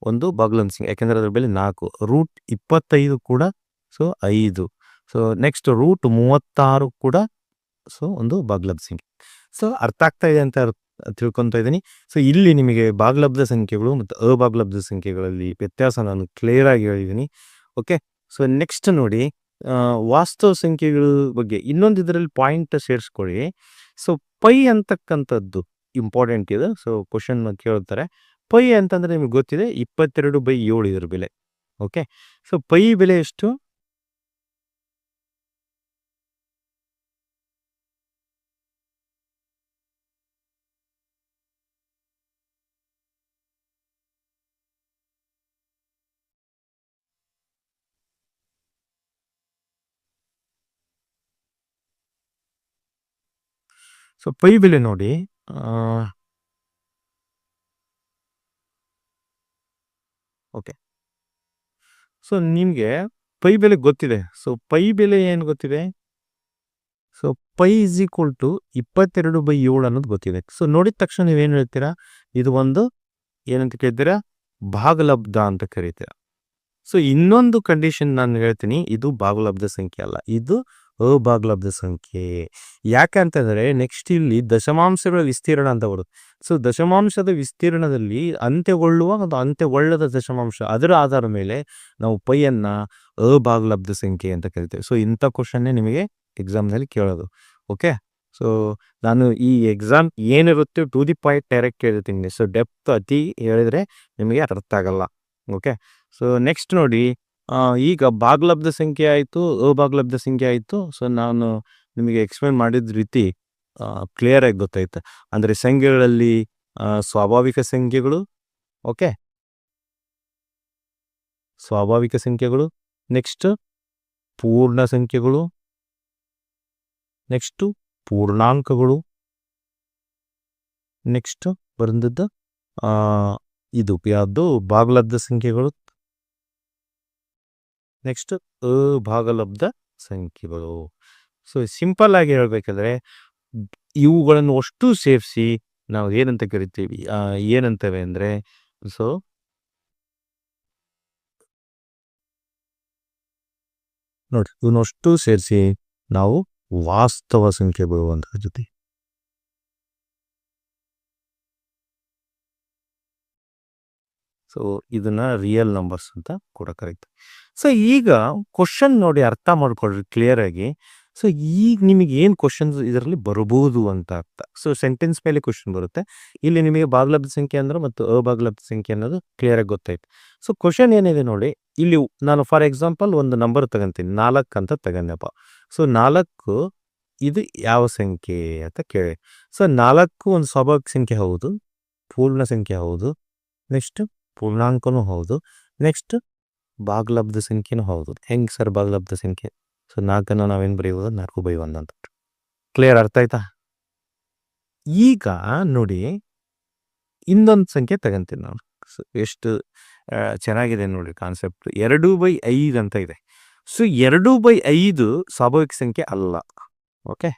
ಒಂದು ಭಾಗಲಬ್ಧ ಸಂಖ್ಯೆ, ಯಾಕೆಂದರೆ ಅದರ ಬೆಲೆ 4. √25 ಕೂಡ ಸೊ 5. ಸೊ ನೆಕ್ಸ್ಟ್ √36 ಕೂಡ ಸೊ ಒಂದು ಭಾಗಲಬ್ಧ ಸಂಖ್ಯೆ. ಸೊ ಅರ್ಥ ಆಗ್ತಾ ಇದೆ ಅಂತ ತಿಳ್ಕೊತಾ ಇದ್ದೀನಿ. ಸೊ ಇಲ್ಲಿ ನಿಮಗೆ ಭಾಗಲಬ್ಧ ಸಂಖ್ಯೆಗಳು ಮತ್ತು ಅಭಾಗಲಬ್ಧ ಸಂಖ್ಯೆಗಳಲ್ಲಿ ವ್ಯತ್ಯಾಸ ನಾನು ಕ್ಲಿಯರ್ ಆಗಿ ಹೇಳಿದ್ದೀನಿ. ಓಕೆ, ಸೊ ನೆಕ್ಸ್ಟ್ ನೋಡಿ, ವಾಸ್ತವ ಸಂಖ್ಯೆಗಳ ಬಗ್ಗೆ ಇನ್ನೊಂದು ಇದರಲ್ಲಿ ಪಾಯಿಂಟ್ ಸೇರಿಸ್ಕೊಳ್ಳಿ. ಸೊ ಪೈ ಅಂತಕ್ಕಂಥದ್ದು ಇಂಪಾರ್ಟೆಂಟ್ ಇದೆ. ಸೊ ಕ್ವಶನ್ ಕೇಳ್ತಾರೆ, ಪೈ ಅಂತಂದ್ರೆ ನಿಮ್ಗೆ ಗೊತ್ತಿದೆ 22/7 ಇದ್ರ ಬೆಲೆ. ಓಕೆ. ಸೊ ಪೈ ಬೆಲೆ ಎಷ್ಟು? ಸೊ ಪೈ ಬೆಲೆ ನೋಡಿ, ಓಕೆ. ಸೊ ನಿಮಗೆ ಪೈ ಬೆಲೆ ಗೊತ್ತಿದೆ. ಸೊ ಪೈ ಬೆಲೆ ಏನು ಗೊತ್ತಿದೆ? So pi is equal to 22/7 ಅನ್ನೋದು ಗೊತ್ತಿದೆ. ಸೊ ನೋಡಿದ ತಕ್ಷಣ ನೀವೇನು ಹೇಳ್ತೀರಾ? ಇದು ಒಂದು ಏನಂತ ಕೇಳ್ತೀರಾ? ಭಾಗಲಬ್ಧ ಅಂತ ಕರೀತೀರಾ. ಸೊ ಇನ್ನೊಂದು ಕಂಡೀಷನ್ ನಾನು ಹೇಳ್ತೀನಿ, ಇದು ಭಾಗಲಬ್ಧ ಸಂಖ್ಯೆ ಅಲ್ಲ, ಇದು ಅಭಾಗಲಬ್ಧ ಸಂಖ್ಯೆ. ಯಾಕೆ ಅಂತಂದರೆ ನೆಕ್ಸ್ಟ್ ಇಲ್ಲಿ ದಶಮಾಂಶಗಳ ವಿಸ್ತೀರ್ಣ ಅಂತ ಬರುತ್ತೆ. ಸೊ ದಶಮಾಂಶದ ವಿಸ್ತೀರ್ಣದಲ್ಲಿ ಅಂತ್ಯಗೊಳ್ಳುವ ಮತ್ತು ಅಂತ್ಯಗೊಳ್ಳದ ದಶಮಾಂಶ, ಅದರ ಆಧಾರದ ಮೇಲೆ ನಾವು ಪೈಯನ್ನು ಅಭಾಗಲಬ್ಧ ಸಂಖ್ಯೆ ಅಂತ ಕರಿತೇವೆ. ಸೊ ಇಂಥ ಕ್ವಶನ್ನೇ ನಿಮಗೆ ಎಕ್ಸಾಮ್ನಲ್ಲಿ ಕೇಳೋದು. ಓಕೆ. ಸೊ ನಾನು ಈ ಎಕ್ಸಾಮ್ ಏನಿರುತ್ತೆ ಟು ದಿ ಪಾಯಿಂಟ್ ಡೈರೆಕ್ಟ್ ಹೇಳ್ತೀನಿ. ಸೊ ಡೆಪ್ತ್ ಅತಿ ಹೇಳಿದರೆ ನಿಮಗೆ ಅರ್ಥ ಆಗಲ್ಲ. ಓಕೆ. ಸೊ ನೆಕ್ಸ್ಟ್ ನೋಡಿ, ಈಗ ಭಾಗಲಬ್ಧ ಸಂಖ್ಯೆ ಆಯಿತು, ಅಭಾಗಲಬ್ಧ ಸಂಖ್ಯೆ ಆಯಿತು. ಸೊ ನಾನು ನಿಮಗೆ ಎಕ್ಸ್ಪ್ಲೇನ್ ಮಾಡಿದ ರೀತಿ ಕ್ಲಿಯರ್ ಆಗಿ ಗೊತ್ತಾಯ್ತು. ಅಂದರೆ ಸಂಖ್ಯೆಗಳಲ್ಲಿ ಸ್ವಾಭಾವಿಕ ಸಂಖ್ಯೆಗಳು, ಓಕೆ, ಸ್ವಾಭಾವಿಕ ಸಂಖ್ಯೆಗಳು, ನೆಕ್ಸ್ಟ್ ಪೂರ್ಣ ಸಂಖ್ಯೆಗಳು, ನೆಕ್ಸ್ಟು ಪೂರ್ಣಾಂಕಗಳು, ನೆಕ್ಸ್ಟ್ ಬಂದದ್ದು ಇದು ಯಾವುದು ಭಾಗಲಬ್ಧ ಸಂಖ್ಯೆಗಳು, ನೆಕ್ಸ್ಟ್ ಅಭಾಗಲಬ್ಧ ಸಂಖ್ಯೆಗಳು. ಸೊ ಸಿಂಪಲ್ ಆಗಿ ಹೇಳ್ಬೇಕಾದ್ರೆ ಇವುಗಳನ್ನು ಅಷ್ಟು ಸೇರಿಸಿ ನಾವು ಏನಂತ ಕರಿತೀವಿ, ಏನಂತವೆ ಅಂದರೆ, ಸೊ ನೋಡಿ ಇವನ್ನಷ್ಟು ಸೇರಿಸಿ ನಾವು ವಾಸ್ತವ ಸಂಖ್ಯೆಗಳು ಅಂತ ಜೊತೆ. ಸೊ ಇದನ್ನ ರಿಯಲ್ ನಂಬರ್ಸ್ ಅಂತ ಕೂಡ ಕರೀತಾರೆ. ಸೊ ಈಗ ಕ್ವಶನ್ ನೋಡಿ ಅರ್ಥ ಮಾಡ್ಕೊಳ್ರಿ ಕ್ಲಿಯರ್ ಆಗಿ. ಸೊ ಈಗ ನಿಮಗೆ ಏನು ಕ್ವಶನ್ಸ್ ಇದರಲ್ಲಿ ಬರಬಹುದು ಅಂತ ಅರ್ಥ. ಸೊ ಸೆಂಟೆನ್ಸ್ ಮೇಲೆ ಕ್ವಶನ್ ಬರುತ್ತೆ. ಇಲ್ಲಿ ನಿಮಗೆ ಭಾಗಲಬ್ಧ ಸಂಖ್ಯೆ ಅಂದ್ರೆ ಮತ್ತು ಅಭಾಗಲಬ್ಧ ಸಂಖ್ಯೆ ಅನ್ನೋದು ಕ್ಲಿಯರ್ ಆಗಿ ಗೊತ್ತಾಯ್ತು. ಸೊ ಕ್ವಶನ್ ಏನಿದೆ ನೋಡಿ, ಇಲ್ಲಿ ನಾನು ಫಾರ್ ಎಕ್ಸಾಂಪಲ್ ಒಂದು ನಂಬರ್ ತಗೊಂತೀನಿ, 4 ಅಂತ ತಗೊಂಡಪ್ಪ. ಸೊ 4 ಇದು ಯಾವ ಸಂಖ್ಯೆ ಅಂತ ಕೇಳಿ. ಸೊ 4 ಒಂದು ಸ್ವಾಭಾವಿಕ ಸಂಖ್ಯೆ ಹೌದು, ಪೂರ್ಣ ಸಂಖ್ಯೆ ಹೌದು, ನೆಕ್ಸ್ಟ್ ಪೂರ್ಣಾಂಕನೂ ಹೌದು, ನೆಕ್ಸ್ಟ್ ಭಾಗಲಬ್ಧ ಸಂಖ್ಯೆನೂ ಹೌದು. ಹೆಂಗೆ ಸರ್ ಭಾಗಲಬ್ಧ ಸಂಖ್ಯೆ? ಸೊ 4 ನಾವೇನು ಬರೆಯುವುದು? 4/1 ಅಂತ. ಕ್ಲಿಯರ್ ಅರ್ಥ ಆಯ್ತಾ? ಈಗ ನೋಡಿ ಇನ್ನೊಂದು ಸಂಖ್ಯೆ ತಗೊಂತೀನಿ ನಾನು. ಎಷ್ಟು ಚೆನ್ನಾಗಿದೆ ನೋಡಿ ಕಾನ್ಸೆಪ್ಟ್. 2/5 ಅಂತ ಇದೆ. ಸೊ 2/5 ಸ್ವಾಭಾವಿಕ ಸಂಖ್ಯೆ ಅಲ್ಲ. ಓಕೆ.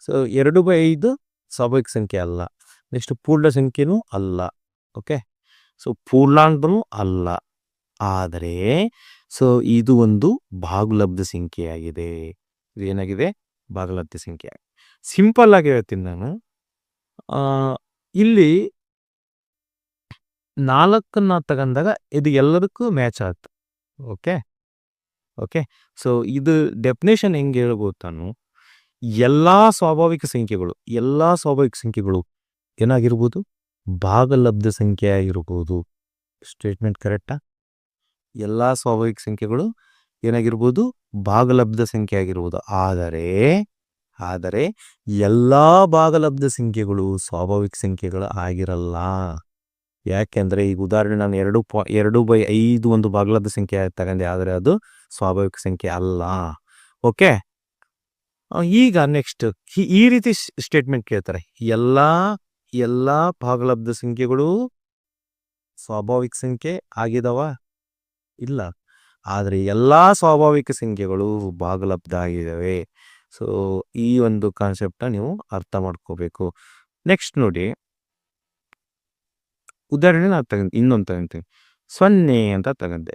ಸೊ 2/5 ಸ್ವಾಭಾವಿಕ ಸಂಖ್ಯೆ ಅಲ್ಲ. ನೆಕ್ಸ್ಟ್ ಪೂರ್ಣ ಸಂಖ್ಯೆನೂ ಅಲ್ಲ. ಓಕೆ. ಸೊ ಪೂರ್ಣಾಂಕನೂ ಅಲ್ಲ. ಆದರೆ ಸೊ ಇದು ಒಂದು ಭಾಗಲಬ್ಧ ಸಂಖ್ಯೆಯಾಗಿದೆ. ಇದು ಏನಾಗಿದೆ? ಭಾಗಲಬ್ಧ ಸಂಖ್ಯೆ. ಸಿಂಪಲ್ ಆಗಿ ಹೇಳ್ತೀನಿ ನಾನು. ಇಲ್ಲಿ 4 ತಗೊಂಡಾಗ ಇದು ಎಲ್ಲದಕ್ಕೂ ಮ್ಯಾಚ್ ಆಗುತ್ತೆ. ಓಕೆ. ಓಕೆ. ಸೊ ಇದು ಡೆಫಿನೇಷನ್ ಹೆಂಗೆ ಹೇಳ್ಬೋದು ನಾನು? ಎಲ್ಲ ಸ್ವಾಭಾವಿಕ ಸಂಖ್ಯೆಗಳು ಏನಾಗಿರ್ಬೋದು? ಭಾಗಲಬ್ಧ ಸಂಖ್ಯೆ ಆಗಿರ್ಬೋದು. ಸ್ಟೇಟ್ಮೆಂಟ್ ಕರೆಕ್ಟಾ? ಎಲ್ಲ ಸ್ವಾಭಾವಿಕ ಸಂಖ್ಯೆಗಳು ಏನಾಗಿರ್ಬೋದು? ಭಾಗಲಬ್ಧ ಸಂಖ್ಯೆ ಆಗಿರ್ಬೋದು. ಆದರೆ ಎಲ್ಲ ಭಾಗಲಬ್ಧ ಸಂಖ್ಯೆಗಳು ಸ್ವಾಭಾವಿಕ ಸಂಖ್ಯೆಗಳು ಆಗಿರಲ್ಲ. ಯಾಕೆಂದರೆ ಈಗ ಉದಾಹರಣೆ ನಾನು 2/5 ಒಂದು ಭಾಗಲಬ್ಧ ಸಂಖ್ಯೆ ತಗೊಂಡೆ, ಆದರೆ ಅದು ಸ್ವಾಭಾವಿಕ ಸಂಖ್ಯೆ ಅಲ್ಲ. ಓಕೆ. ಈಗ ನೆಕ್ಸ್ಟ್ ಈ ರೀತಿ ಸ್ಟೇಟ್ಮೆಂಟ್ ಕೇಳ್ತಾರೆ, ಎಲ್ಲ ಭಾಗಲಬ್ಧ ಸಂಖ್ಯೆಗಳು ಸ್ವಾಭಾವಿಕ ಸಂಖ್ಯೆ ಆಗಿದಾವ? ಇಲ್ಲ. ಆದರೆ ಎಲ್ಲ ಸ್ವಾಭಾವಿಕ ಸಂಖ್ಯೆಗಳು ಭಾಗಲಬ್ಧ ಆಗಿದ್ದಾವೆ. ಸೊ ಈ ಒಂದು ಕಾನ್ಸೆಪ್ಟನ್ನ ನೀವು ಅರ್ಥ ಮಾಡ್ಕೋಬೇಕು. ನೆಕ್ಸ್ಟ್ ನೋಡಿ, ಉದಾಹರಣೆ ನಾನು ಇನ್ನೊಂದು ತಗೊಂತೀನಿ. 0 ಅಂತ ತಗೊಂಡೆ.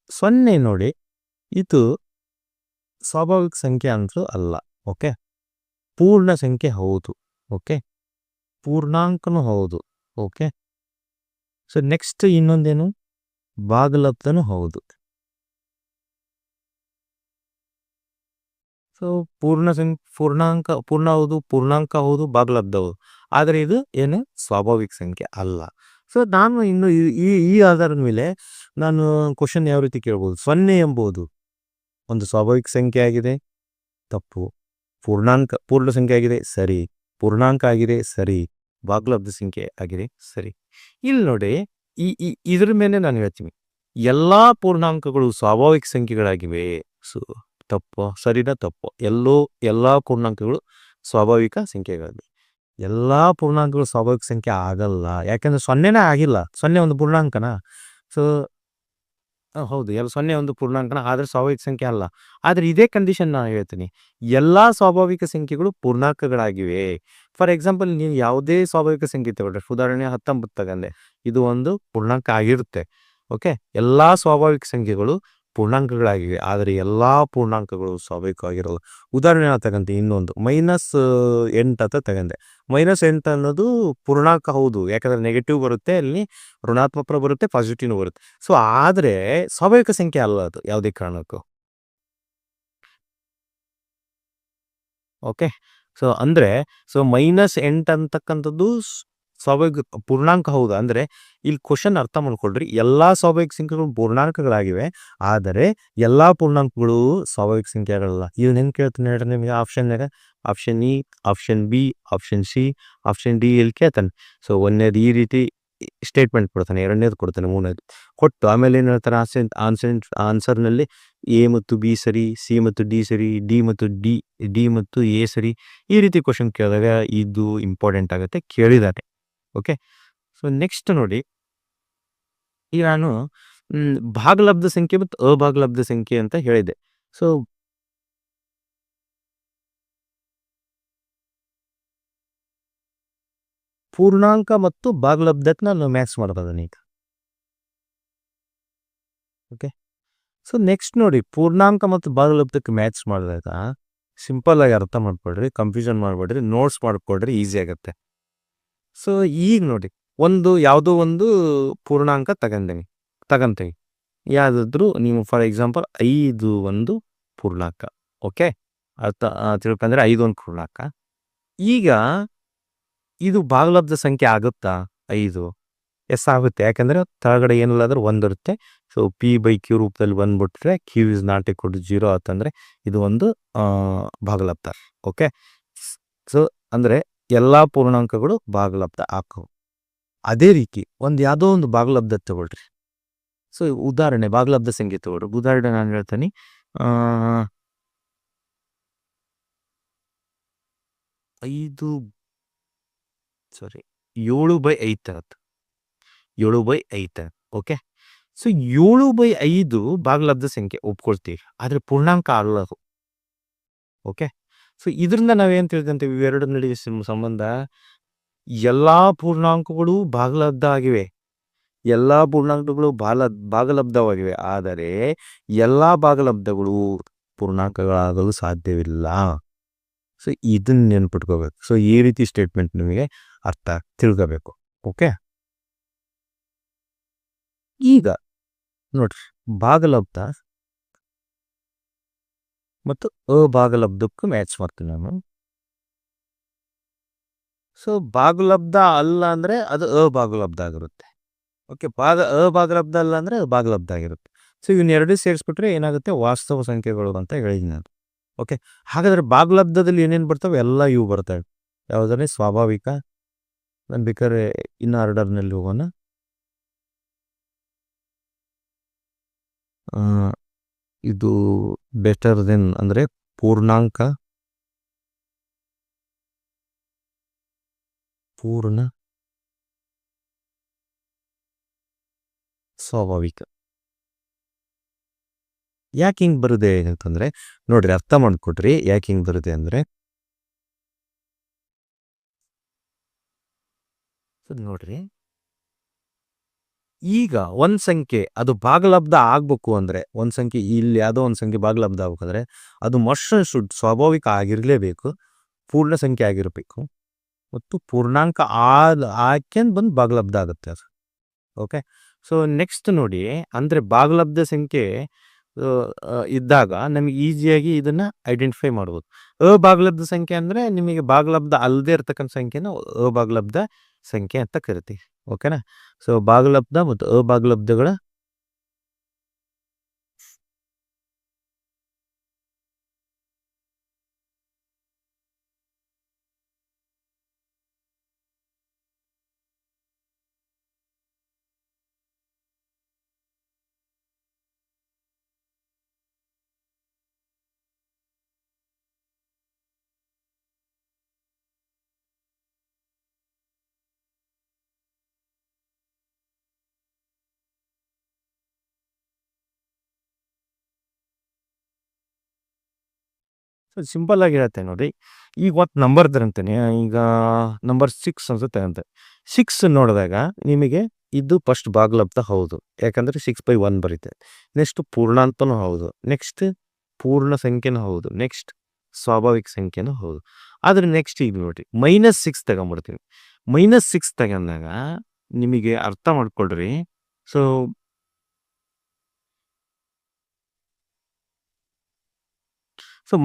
0 ನೋಡಿ, ಇದು ಸ್ವಾಭಾವಿಕ ಸಂಖ್ಯೆ ಅಂತೂ ಅಲ್ಲ. ಓಕೆ. ಪೂರ್ಣ ಸಂಖ್ಯೆ ಹೌದು. ಓಕೆ. ಪೂರ್ಣಾಂಕನೂ ಹೌದು. ಓಕೆ. ಸೊ ನೆಕ್ಸ್ಟ್ ಇನ್ನೊಂದೇನು? ಭಾಗಲಬ್ಧನೂ ಹೌದು. ಸೊ ಪೂರ್ಣ ಹೌದು, ಪೂರ್ಣಾಂಕ ಹೌದು, ಭಾಗಲಬ್ಧ ಹೌದು. ಆದರೆ ಇದು ಏನು ಸ್ವಾಭಾವಿಕ ಸಂಖ್ಯೆ ಅಲ್ಲ. ಸೊ ನಾನು ಇನ್ನು ಈ ಆಧಾರದ ಮೇಲೆ ನಾನು ಕ್ವಶನ್ ಯಾವ ರೀತಿ ಕೇಳ್ಬೋದು, 0 ಎಂಬುದು ಒಂದು ಸ್ವಾಭಾವಿಕ ಸಂಖ್ಯೆ ಆಗಿದೆ, ತಪ್ಪು. ಪೂರ್ಣ ಸಂಖ್ಯೆ ಆಗಿದೆ, ಸರಿ. ಪೂರ್ಣಾಂಕ ಆಗಿದೆ, ಸರಿ. ಭಾಗಲಬ್ಧ ಸಂಖ್ಯೆ ಆಗಿದೆ, ಸರಿ. ಇಲ್ಲಿ ನೋಡಿ, ಇದ್ರ ಮೇಲೆ ನಾನು ಹೇಳ್ತೀನಿ, ಎಲ್ಲಾ ಪೂರ್ಣಾಂಕಗಳು ಸ್ವಾಭಾವಿಕ ಸಂಖ್ಯೆಗಳಾಗಿವೆ. ಸೊ ತಪ್ಪು, ಸರಿನಾ ತಪ್ಪು? ಎಲ್ಲಾ ಪೂರ್ಣಾಂಕಗಳು ಸ್ವಾಭಾವಿಕ ಸಂಖ್ಯೆಗಳಾಗಿವೆ. ಎಲ್ಲಾ ಪೂರ್ಣಾಂಕಗಳು ಸ್ವಾಭಾವಿಕ ಸಂಖ್ಯೆ ಆಗಲ್ಲ, ಯಾಕಂದ್ರೆ 0ನೇ ಆಗಿಲ್ಲ. 0 ಒಂದು ಪೂರ್ಣಾಂಕನ. ಸೊ ಹೌದು, 0 ಒಂದು ಪೂರ್ಣಾಂಕನ, ಆದ್ರೆ ಸ್ವಾಭಾವಿಕ ಸಂಖ್ಯೆ ಅಲ್ಲ. ಆದ್ರೆ ಇದೇ ಕಂಡೀಷನ್ ನಾನು ಹೇಳ್ತೀನಿ, ಎಲ್ಲಾ ಸ್ವಾಭಾವಿಕ ಸಂಖ್ಯೆಗಳು ಪೂರ್ಣಾಂಕಗಳಾಗಿವೆ. ಫಾರ್ ಎಕ್ಸಾಂಪಲ್, ನೀವು ಯಾವುದೇ ಸ್ವಾಭಾವಿಕ ಸಂಖ್ಯೆ ತಗೊಂಡ್ರೆ, ಉದಾಹರಣೆ 19 ತಗಂಡೆ, ಇದು ಒಂದು ಪೂರ್ಣಾಂಕ ಆಗಿರುತ್ತೆ. ಓಕೆ, ಎಲ್ಲಾ ಸ್ವಾಭಾವಿಕ ಸಂಖ್ಯೆಗಳು ಪೂರ್ಣಾಂಕಗಳಾಗಿವೆ, ಆದರೆ ಎಲ್ಲಾ ಪೂರ್ಣಾಂಕಗಳು ಸ್ವಾಭಾವಿಕವಾಗಿರಲ್ಲ. ಉದಾಹರಣೆ ತಗಂತೆ, ಇನ್ನೊಂದು -8 ಅಂತ ತಗಂಡೆ. -8 ಅನ್ನೋದು ಪೂರ್ಣಾಂಕ ಹೌದು, ಯಾಕಂದ್ರೆ ನೆಗೆಟಿವ್ ಬರುತ್ತೆ, ಅಲ್ಲಿ ಋಣಾತ್ಮಕ ಬರುತ್ತೆ, ಪಾಸಿಟಿವ್ ಬರುತ್ತೆ. ಸೊ ಆದ್ರೆ ಸ್ವಾಭಾವಿಕ ಸಂಖ್ಯೆ ಅಲ್ಲ ಅದು ಯಾವುದೇ ಕಾರಣಕ್ಕೂ. ಓಕೆ, ಸೊ ಅಂದ್ರೆ -8 ಅಂತಕ್ಕಂಥದ್ದು ಸ್ವಾಭಾವಿಕ ಪೂರ್ಣಾಂಕ ಹೌದು. ಅಂದ್ರೆ ಇಲ್ಲಿ ಕ್ವಶನ್ ಅರ್ಥ ಮಾಡ್ಕೊಳ್ರಿ, ಎಲ್ಲಾ ಸ್ವಾಭಾವಿಕ ಸಂಖ್ಯೆಗಳು ಪೂರ್ಣಾಂಕಗಳಾಗಿವೆ, ಆದರೆ ಎಲ್ಲಾ ಪೂರ್ಣಾಂಕಗಳು ಸ್ವಾಭಾವಿಕ ಸಂಖ್ಯೆಗಳಲ್ಲ. ಇವನ್ ಹೆಂಗ್ ಕೇಳ್ತಾನೆ ಹೇಳ್ರಿ ನಿಮಗೆ, ಆಪ್ಷನ್ಯಾಗ option E, option B, option C, option D ಇಲ್ಲಿ ಕೇಳ್ತಾನೆ. ಸೊ ಒಂದನೇದು ಈ ರೀತಿ ಸ್ಟೇಟ್ಮೆಂಟ್ ಕೊಡ್ತಾನೆ, ಎರಡನೇದು ಕೊಡ್ತಾನೆ, ಮೂರನೇದು ಕೊಟ್ಟು ಆಮೇಲೆ ಏನು ಹೇಳ್ತಾರೆ, ಆನ್ಸರ್ನಲ್ಲಿ ಎ ಮತ್ತು ಬಿ ಸರಿ, ಸಿ ಮತ್ತು ಡಿ ಸರಿ, ಡಿ ಮತ್ತು ಎ ಸರಿ, ಈ ರೀತಿ ಕ್ವಶನ್ ಕೇಳಿದಾಗ ಇದು ಇಂಪಾರ್ಟೆಂಟ್ ಆಗುತ್ತೆ, ಕೇಳಿದಾನೆ. ಓಕೆ, ಸೊ ನೆಕ್ಸ್ಟ್ ನೋಡಿ, ಈಗ ನಾನು ಭಾಗಲಬ್ಧ ಸಂಖ್ಯೆ ಮತ್ತು ಅಭಾಗಲಬ್ಧ ಸಂಖ್ಯೆ ಅಂತ ಹೇಳಿದೆ. ಸೊ ಪೂರ್ಣಾಂಕ ಮತ್ತು ಭಾಗಲಬ್ಧಕ್ಕೆ ನಾನು ಮ್ಯಾಚ್ ಮಾಡ್ಬೋದನ್ನ ಈಗ. ಓಕೆ, ಸೊ ನೆಕ್ಸ್ಟ್ ನೋಡಿ, ಪೂರ್ಣಾಂಕ ಮತ್ತು ಭಾಗಲಬ್ಧಕ್ಕೆ ಮ್ಯಾಚ್ ಮಾಡಿದಾಗ ಸಿಂಪಲ್ ಆಗಿ ಅರ್ಥ ಮಾಡ್ಕೊಡ್ರಿ, ಕನ್ಫ್ಯೂಷನ್ ಮಾಡ್ಬೇಡ್ರಿ, ನೋಟ್ಸ್ ಮಾಡ್ಕೊಡ್ರಿ, ಈಸಿ ಆಗುತ್ತೆ. ಸೊ ಈಗ ನೋಡಿ, ಯಾವುದೋ ಒಂದು ಪೂರ್ಣಾಂಕ ತಗಂತೀವಿ, ಯಾವುದಾದ್ರೂ ನೀವು. ಫಾರ್ ಎಕ್ಸಾಂಪಲ್ 5 ಒಂದು ಪೂರ್ಣಾಂಕ. ಓಕೆ, ಅರ್ಥ ತಿಳ್ಕೊಂಡ್ರೆ 5 ಒಂದು ಪೂರ್ಣಾಂಕ. ಈಗ ಇದು ಭಾಗಲಬ್ಧ ಸಂಖ್ಯೆ ಆಗುತ್ತಾ? 5 ಎಸ್ ಆಗುತ್ತೆ, ಯಾಕಂದ್ರೆ ಕೆಳಗಡೆ ಏನಿಲ್ಲ ಅಂದ್ರೆ 1 ಇರುತ್ತೆ. ಸೊ P/Q ರೂಪದಲ್ಲಿ ಬಂದ್ಬಿಟ್ರೆ Q is not equal to 0 ಅಂತಂದ್ರೆ ಇದು ಒಂದು ಭಾಗಲಬ್ಧ. ಓಕೆ, ಸೊ ಅಂದ್ರೆ ಎಲ್ಲಾ ಪೂರ್ಣಾಂಕಗಳು ಭಾಗಲಬ್ಧ ಹಾಕವು. ಅದೇ ರೀತಿ ಯಾವುದೋ ಒಂದು ಭಾಗಲಬ್ಧ ತಗೊಳ್ರಿ. ಸೊ ಉದಾಹರಣೆ ಭಾಗಲಬ್ಧ ಸಂಖ್ಯೆ ತಗೊಳ್ರಿ. ಉದಾಹರಣೆ ನಾನು ಹೇಳ್ತೀನಿ, 7/5 7/5. ಓಕೆ, ಸೊ 7/5 ಭಾಗಲಬ್ಧ ಸಂಖ್ಯೆ ಒಪ್ಕೊಳ್ತೀವಿ, ಆದ್ರೆ ಪೂರ್ಣಾಂಕ ಅಲ್ಲ ಅದು. ಓಕೆ, ಸೊ ಇದರಿಂದ ನಾವೇನ್ ತಿಳ್ಕೊಂತೀವಿ, ಇವೆರಡು ನಡುವೆ ಸಂಬಂಧ, ಎಲ್ಲಾ ಪೂರ್ಣಾಂಕಗಳು ಭಾಗಲಬ್ಧ ಆಗಿವೆ, ಎಲ್ಲಾ ಪೂರ್ಣಾಂಕಗಳು ಭಾಗಲಬ್ಧವಾಗಿವೆ, ಆದರೆ ಎಲ್ಲಾ ಭಾಗಲಬ್ಧಗಳು ಪೂರ್ಣಾಂಕಗಳಾಗಲು ಸಾಧ್ಯವಿಲ್ಲ. ಸೊ ಇದನ್ನ ನೆನ್ಪಿಟ್ಕೋಬೇಕು. ಸೊ ಈ ರೀತಿ ಸ್ಟೇಟ್ಮೆಂಟ್ ನಿಮಗೆ ಅರ್ಥ ತಿಳ್ಕೋಬೇಕು. ಓಕೆ, ಈಗ ನೋಡ್ರಿ, ಭಾಗಲಬ್ಧ ಮತ್ತು ಅಭಾಗಲಬ್ಧಕ್ಕೂ ಮ್ಯಾಚ್ ಮಾಡ್ತೀನಿ ನಾನು. ಸೊ ಭಾಗಲಬ್ಧ ಅಲ್ಲ ಅಂದ್ರೆ ಅದು ಅಭಾಗಲಬ್ಧ ಆಗಿರುತ್ತೆ. ಓಕೆ, ಅಭಾಗಲಬ್ಧ ಅಲ್ಲ ಅಂದ್ರೆ ಅದು ಭಾಗಲಬ್ಧ ಆಗಿರುತ್ತೆ. ಸೊ ಇವನ್ನೆರಡೂ ಸೇರಿಸ್ಬಿಟ್ರೆ ಏನಾಗುತ್ತೆ, ವಾಸ್ತವ ಸಂಖ್ಯೆಗಳು ಅಂತ ಹೇಳಿದ್ದೀನಿ ನಾನು. ಓಕೆ, ಹಾಗಾದ್ರೆ ಭಾಗಲಬ್ಧದಲ್ಲಿ ಏನೇನು ಬರ್ತವೆ, ಎಲ್ಲ ಇವು ಬರ್ತವೆ. ಯಾವುದಂದ್ರೆ ಸ್ವಾಭಾವಿಕ. ನಾನು ಬೇಕಾದ್ರೆ ಇನ್ನು ಆರ್ಡರ್ನಲ್ಲಿ ಹೋಗೋಣ. ಇದು ಬೆಟರ್ ದೆನ್ ಅಂದ್ರೆ ಪೂರ್ಣಾಂಕ, ಪೂರ್ಣ, ಸ್ವಾಭಾವಿಕ. ಯಾಕೆ ಹಿಂಗ್ ಬರುತ್ತೆ ಅಂತಂದ್ರೆ ನೋಡ್ರಿ, ಅರ್ಥ ಮಾಡ್ಕೊಟ್ರಿ ಯಾಕೆ ಹಿಂಗ್ ಬರುತ್ತೆ ಅಂದ್ರೆ, ನೋಡ್ರಿ, ಈಗ ಒಂದ್ ಸಂಖ್ಯೆ ಅದು ಭಾಗಲಬ್ಧ ಆಗ್ಬೇಕು ಅಂದ್ರೆ, ಒಂದ್ ಸಂಖ್ಯೆ ಇಲ್ಲಿ ಯಾವುದೋ ಒಂದ್ ಸಂಖ್ಯೆ ಭಾಗಲಬ್ಧ ಆಗ್ಬೇಕಂದ್ರೆ ಅದು ಮಸ್ಟ್ ಸ್ವಾಭಾವಿಕ ಆಗಿರ್ಲೇಬೇಕು, ಪೂರ್ಣ ಸಂಖ್ಯೆ ಆಗಿರ್ಬೇಕು, ಮತ್ತು ಪೂರ್ಣಾಂಕ ಆಕೆಂದು ಬಂದು ಭಾಗಲಬ್ಧ ಆಗುತ್ತೆ ಅದು. ಓಕೆ, ಸೊ ನೆಕ್ಸ್ಟ್ ನೋಡಿ, ಅಂದ್ರೆ ಭಾಗಲಬ್ಧ ಸಂಖ್ಯೆ ಇದ್ದಾಗ ನಮಗೆ ಈಸಿಯಾಗಿ ಇದನ್ನ ಐಡೆಂಟಿಫೈ ಮಾಡ್ಬೋದು. ಭಾಗಲಬ್ಧ ಸಂಖ್ಯೆ ಅಂದ್ರೆ ನಿಮಗೆ ಭಾಗಲಬ್ಧ ಅಲ್ಲದೆ ಇರತಕ್ಕಂಥ ಸಂಖ್ಯೆನ ಭಾಗಲಬ್ಧ ಸಂಖ್ಯೆ ಅಂತ ಕರಿತೀವಿ. ಓಕೆನಾ? ಸೊ ಭಾಗಲಬ್ಧ ಮತ್ತು ಅಭಾಗಲಬ್ಧಗಳ ಸಿಂಪಲ್ ಆಗಿ ಹೇಳ್ತೇನೆ ನೋಡಿ. ಈಗ ಒಂದು ನಂಬರ್ ಅಂತಾನೆ, ಈಗ ನಂಬರ್ 6 ಅನ್ಸುತ್ತೆ ಅಂತ. 6 ನೋಡಿದಾಗ ನಿಮಗೆ ಇದು ಫಸ್ಟ್ ಭಾಗಲಬ್ಧ ಹೌದು, ಯಾಕಂದ್ರೆ 6/1 ಬರುತ್ತೆ. ನೆಕ್ಸ್ಟ್ ಪೂರ್ಣಾಂಕನೂ ಹೌದು, ನೆಕ್ಸ್ಟ್ ಪೂರ್ಣ ಸಂಖ್ಯೆನೂ ಹೌದು, ನೆಕ್ಸ್ಟ್ ಸ್ವಾಭಾವಿಕ ಸಂಖ್ಯೆನೂ ಹೌದು. ಆದ್ರೆ ನೆಕ್ಸ್ಟ್ ಈಗ ನೋಡಿ -6 ತಗೊಂಡ್ಬಿಡ್ತೀವಿ. -6 ತಗೊಂಡಾಗ ನಿಮಗೆ ಅರ್ಥ ಮಾಡ್ಕೊಳ್ರಿ. ಸೊ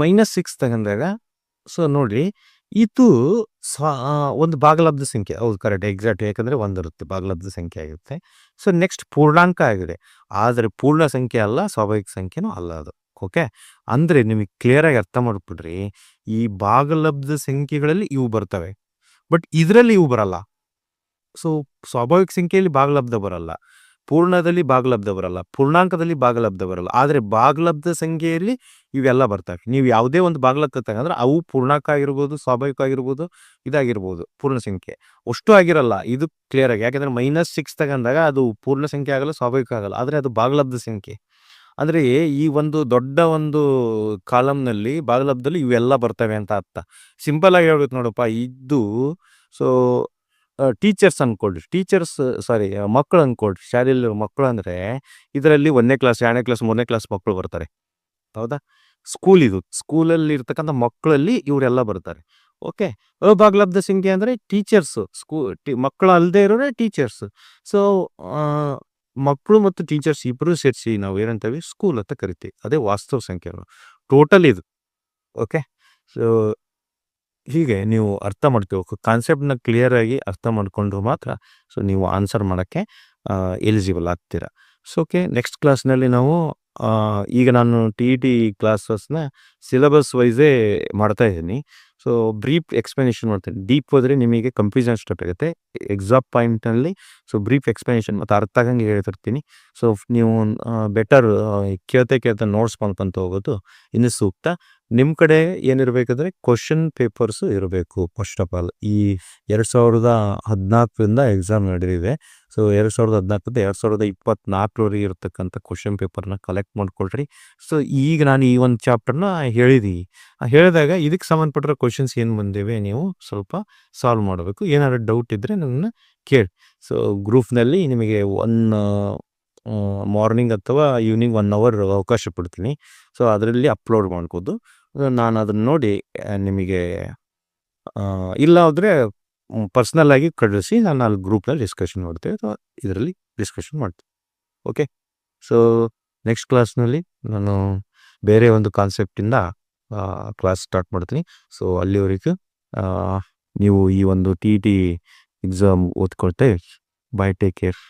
-6 ತಗೊಂಡಾಗ ನೋಡ್ರಿ, ಇದು ಒಂದು ಭಾಗಲಬ್ಧ ಸಂಖ್ಯೆ ಹೌದು, ಕರೆಕ್ಟ್, ಎಕ್ಸಾಕ್ಟ್. ಯಾಕಂದ್ರೆ 1 ಇರುತ್ತೆ, ಭಾಗಲಬ್ಧ ಸಂಖ್ಯೆ ಆಗಿರುತ್ತೆ. ನೆಕ್ಸ್ಟ್ ಪೂರ್ಣಾಂಕ ಆಗಿದೆ, ಆದರೆ ಪೂರ್ಣ ಸಂಖ್ಯೆ ಅಲ್ಲ, ಸ್ವಾಭಾವಿಕ ಸಂಖ್ಯೆನೂ ಅಲ್ಲ ಅದು. ಓಕೆ, ಅಂದ್ರೆ ನಿಮಗೆ ಕ್ಲಿಯರ್ ಆಗಿ ಅರ್ಥ ಮಾಡ್ಬಿಡ್ರಿ, ಈ ಭಾಗಲಬ್ಧ ಸಂಖ್ಯೆಗಳಲ್ಲಿ ಇವು ಬರ್ತವೆ, ಬಟ್ ಇದರಲ್ಲಿ ಇವು ಬರಲ್ಲ. ಸೊ ಸ್ವಾಭಾವಿಕ ಸಂಖ್ಯೆಯಲ್ಲಿ ಭಾಗಲಬ್ಧ ಬರಲ್ಲ, ಪೂರ್ಣದಲ್ಲಿ ಭಾಗಲಬ್ಧ ಬರಲ್ಲ, ಪೂರ್ಣಾಂಕದಲ್ಲಿ ಭಾಗಲಬ್ಧ ಬರಲ್ಲ. ಆದರೆ ಭಾಗಲಬ್ಧ ಸಂಖ್ಯೆಯಲ್ಲಿ ಇವೆಲ್ಲ ಬರ್ತವೆ. ನೀವು ಯಾವುದೇ ಒಂದು ಭಾಗಲಬ್ಧ ತಗೊಂಡ್ರೆ ಅವು ಪೂರ್ಣಾಂಕ ಆಗಿರ್ಬೋದು, ಸ್ವಾಭಾವಿಕ ಆಗಿರ್ಬೋದು, ಇದಾಗಿರ್ಬೋದು, ಪೂರ್ಣ ಸಂಖ್ಯೆ ಅಷ್ಟು ಆಗಿರಲ್ಲ. ಇದು ಕ್ಲಿಯರ್ ಆಗಿ, ಯಾಕಂದ್ರೆ -6 ತಗೊಂಡಾಗ ಅದು ಪೂರ್ಣ ಸಂಖ್ಯೆ ಆಗಲ್ಲ, ಸ್ವಾಭಾವಿಕ ಆಗಲ್ಲ, ಆದರೆ ಅದು ಭಾಗಲಬ್ಧ ಸಂಖ್ಯೆ. ಅಂದ್ರೆ ಈ ಒಂದು ದೊಡ್ಡ ಒಂದು ಕಾಲಮ್ನಲ್ಲಿ ಭಾಗಲಬ್ಧದಲ್ಲಿ ಇವೆಲ್ಲ ಬರ್ತವೆ ಅಂತ ಅರ್ಥ. ಸಿಂಪಲ್ ಆಗಿ ಹೇಳ್ಬೇಕು ನೋಡಪ್ಪ, ಇದು ಸೊ ಟೀಚರ್ಸ್ ಅನ್ಕೊಳ್ರಿ, ಮಕ್ಕಳು ಅನ್ಕೊಳ್ರಿ, ಶಾಲೆಯಲ್ಲಿರೋ ಮಕ್ಕಳು ಅಂದ್ರೆ ಇದರಲ್ಲಿ 1ನೇ ಕ್ಲಾಸ್, 2ನೇ ಕ್ಲಾಸ್, 3ನೇ ಕ್ಲಾಸ್ ಮಕ್ಕಳು ಬರ್ತಾರೆ, ಹೌದಾ? ಇದು ಸ್ಕೂಲಲ್ಲಿ ಇರ್ತಕ್ಕಂಥ ಮಕ್ಕಳಲ್ಲಿ ಇವರೆಲ್ಲ ಬರ್ತಾರೆ. ಓಕೆ, ಅಭಾಗಲಬ್ಧ ಸಂಖ್ಯೆ ಅಂದ್ರೆ ಟೀಚರ್ಸ್, ಮಕ್ಕಳು ಅಲ್ಲದೆ ಇರೋರೆ ಟೀಚರ್ಸ್. ಸೊ ಮಕ್ಕಳು ಮತ್ತು ಟೀಚರ್ಸ್ ಇಬ್ಬರು ಸೇರಿಸಿ ನಾವು ಏನಂತೇವೆ, ಸ್ಕೂಲ್ ಅಂತ ಕರಿತೀವಿ. ಅದೇ ವಾಸ್ತವ ಸಂಖ್ಯೆಗಳು, ಟೋಟಲ್ ಇದು. ಓಕೆ, ಸೊ ಹೀಗೆ ನೀವು ಅರ್ಥ ಮಾಡ್ಕೋಬೇಕು, ಕಾನ್ಸೆಪ್ಟ್ನ ಕ್ಲಿಯರ್ ಆಗಿ ಅರ್ಥ ಮಾಡಿಕೊಂಡು ಮಾತ್ರ ನೀವು ಆನ್ಸರ್ ಮಾಡೋಕ್ಕೆ ಎಲಿಜಿಬಲ್ ಆಗ್ತೀರಾ. ಓಕೆ, ನೆಕ್ಸ್ಟ್ ಕ್ಲಾಸ್ನಲ್ಲಿ ನಾವು ಈಗ ನಾನು TET ಕ್ಲಾಸಸ್ನ ಸಿಲೆಬಸ್ ವೈಸೇ ಮಾಡ್ತಾ ಇದ್ದೀನಿ. ಸೊ ಬ್ರೀಫ್ ಎಕ್ಸ್ಪ್ಲನೇಷನ್ ಮಾಡ್ತೀನಿ. ಡೀಪ್ ಹೋದರೆ ನಿಮಗೆ ಕನ್ಫ್ಯೂಷನ್ ಸ್ಟಾರ್ಟ್ ಆಗುತ್ತೆ. ಎಕ್ಸಾಮ್ ಪಾಯಿಂಟ್ನಲ್ಲಿ ಬ್ರೀಫ್ ಎಕ್ಸ್ಪ್ಲನೇಷನ್ ಮತ್ತು ಅರ್ಥ ಆಗಂಗೆ ಹೇಳ್ತಿರ್ತೀನಿ. ಸೊ ನೀವು ಬೆಟರ್ ಕೇಳ್ತಾ ನೋಟ್ಸ್ ಮಾಡ್ಕೊಂತ ಹೋಗೋದು ಇನ್ನು ಸೂಕ್ತ. ನಿಮ್ಮ ಕಡೆ ಏನಿರಬೇಕಂದ್ರೆ ಕ್ವಶನ್ ಪೇಪರ್ಸು ಇರಬೇಕು. ಫಸ್ಟ್ ಆಫ್ ಆಲ್ ಈ 2014ರಿಂದ ಎಕ್ಸಾಮ್ ನಡೆದಿದೆ. ಸೊ 2014ರಿಂದ 2024ವರೆಗೆ ಇರತಕ್ಕಂಥ ಕ್ವಶನ್ ಪೇಪರ್ನ ಕಲೆಕ್ಟ್ ಮಾಡ್ಕೊಳ್ರಿ. ಸೊ ಈಗ ನಾನು ಈ ಒಂದು ಚಾಪ್ಟರ್ನ ಹೇಳಿದಾಗ ಇದಕ್ಕೆ ಸಂಬಂಧಪಟ್ಟಿರೋ ಕ್ವಶನ್ಸ್ ಏನು ಬಂದಿವೆ ನೀವು ಸ್ವಲ್ಪ ಸಾಲ್ವ್ ಮಾಡಬೇಕು. ಏನಾದ್ರು ಡೌಟ್ ಇದ್ದರೆ ನನ್ನ ಕೇಳಿ. ಸೊ ಗ್ರೂಪ್ನಲ್ಲಿ ನಿಮಗೆ ಮಾರ್ನಿಂಗ್ ಅಥವಾ ಈವ್ನಿಂಗ್ 1 ಅವರ್ ಅವಕಾಶ ಕೊಡ್ತೀನಿ. ಸೊ ಅದರಲ್ಲಿ ಅಪ್ಲೋಡ್ ಮಾಡ್ಬೋದು. ನಾನು ಅದನ್ನು ನೋಡಿ ನಿಮಗೆ ಇಲ್ಲ ಆದರೆ ಪರ್ಸ್ನಲ್ ಆಗಿ ಕಳಿಸಿ, ನಾನು ಅಲ್ಲಿ ಗ್ರೂಪ್ನಲ್ಲಿ ಡಿಸ್ಕಷನ್ ಮಾಡ್ತೇವೆ ಅಥವಾ ಇದರಲ್ಲಿ ಡಿಸ್ಕಷನ್ ಮಾಡ್ತೀನಿ. ಓಕೆ, ಸೊ ನೆಕ್ಸ್ಟ್ ಕ್ಲಾಸ್ನಲ್ಲಿ ನಾನು ಬೇರೆ ಒಂದು ಕಾನ್ಸೆಪ್ಟಿಂದ ಕ್ಲಾಸ್ ಸ್ಟಾರ್ಟ್ ಮಾಡ್ತೀನಿ. ಸೊ ಅಲ್ಲಿವರೆಗೂ ನೀವು ಈ ಒಂದು TET ಎಕ್ಸಾಮ್ ಓದ್ಕೊಳ್ತೇ. Bye, take care.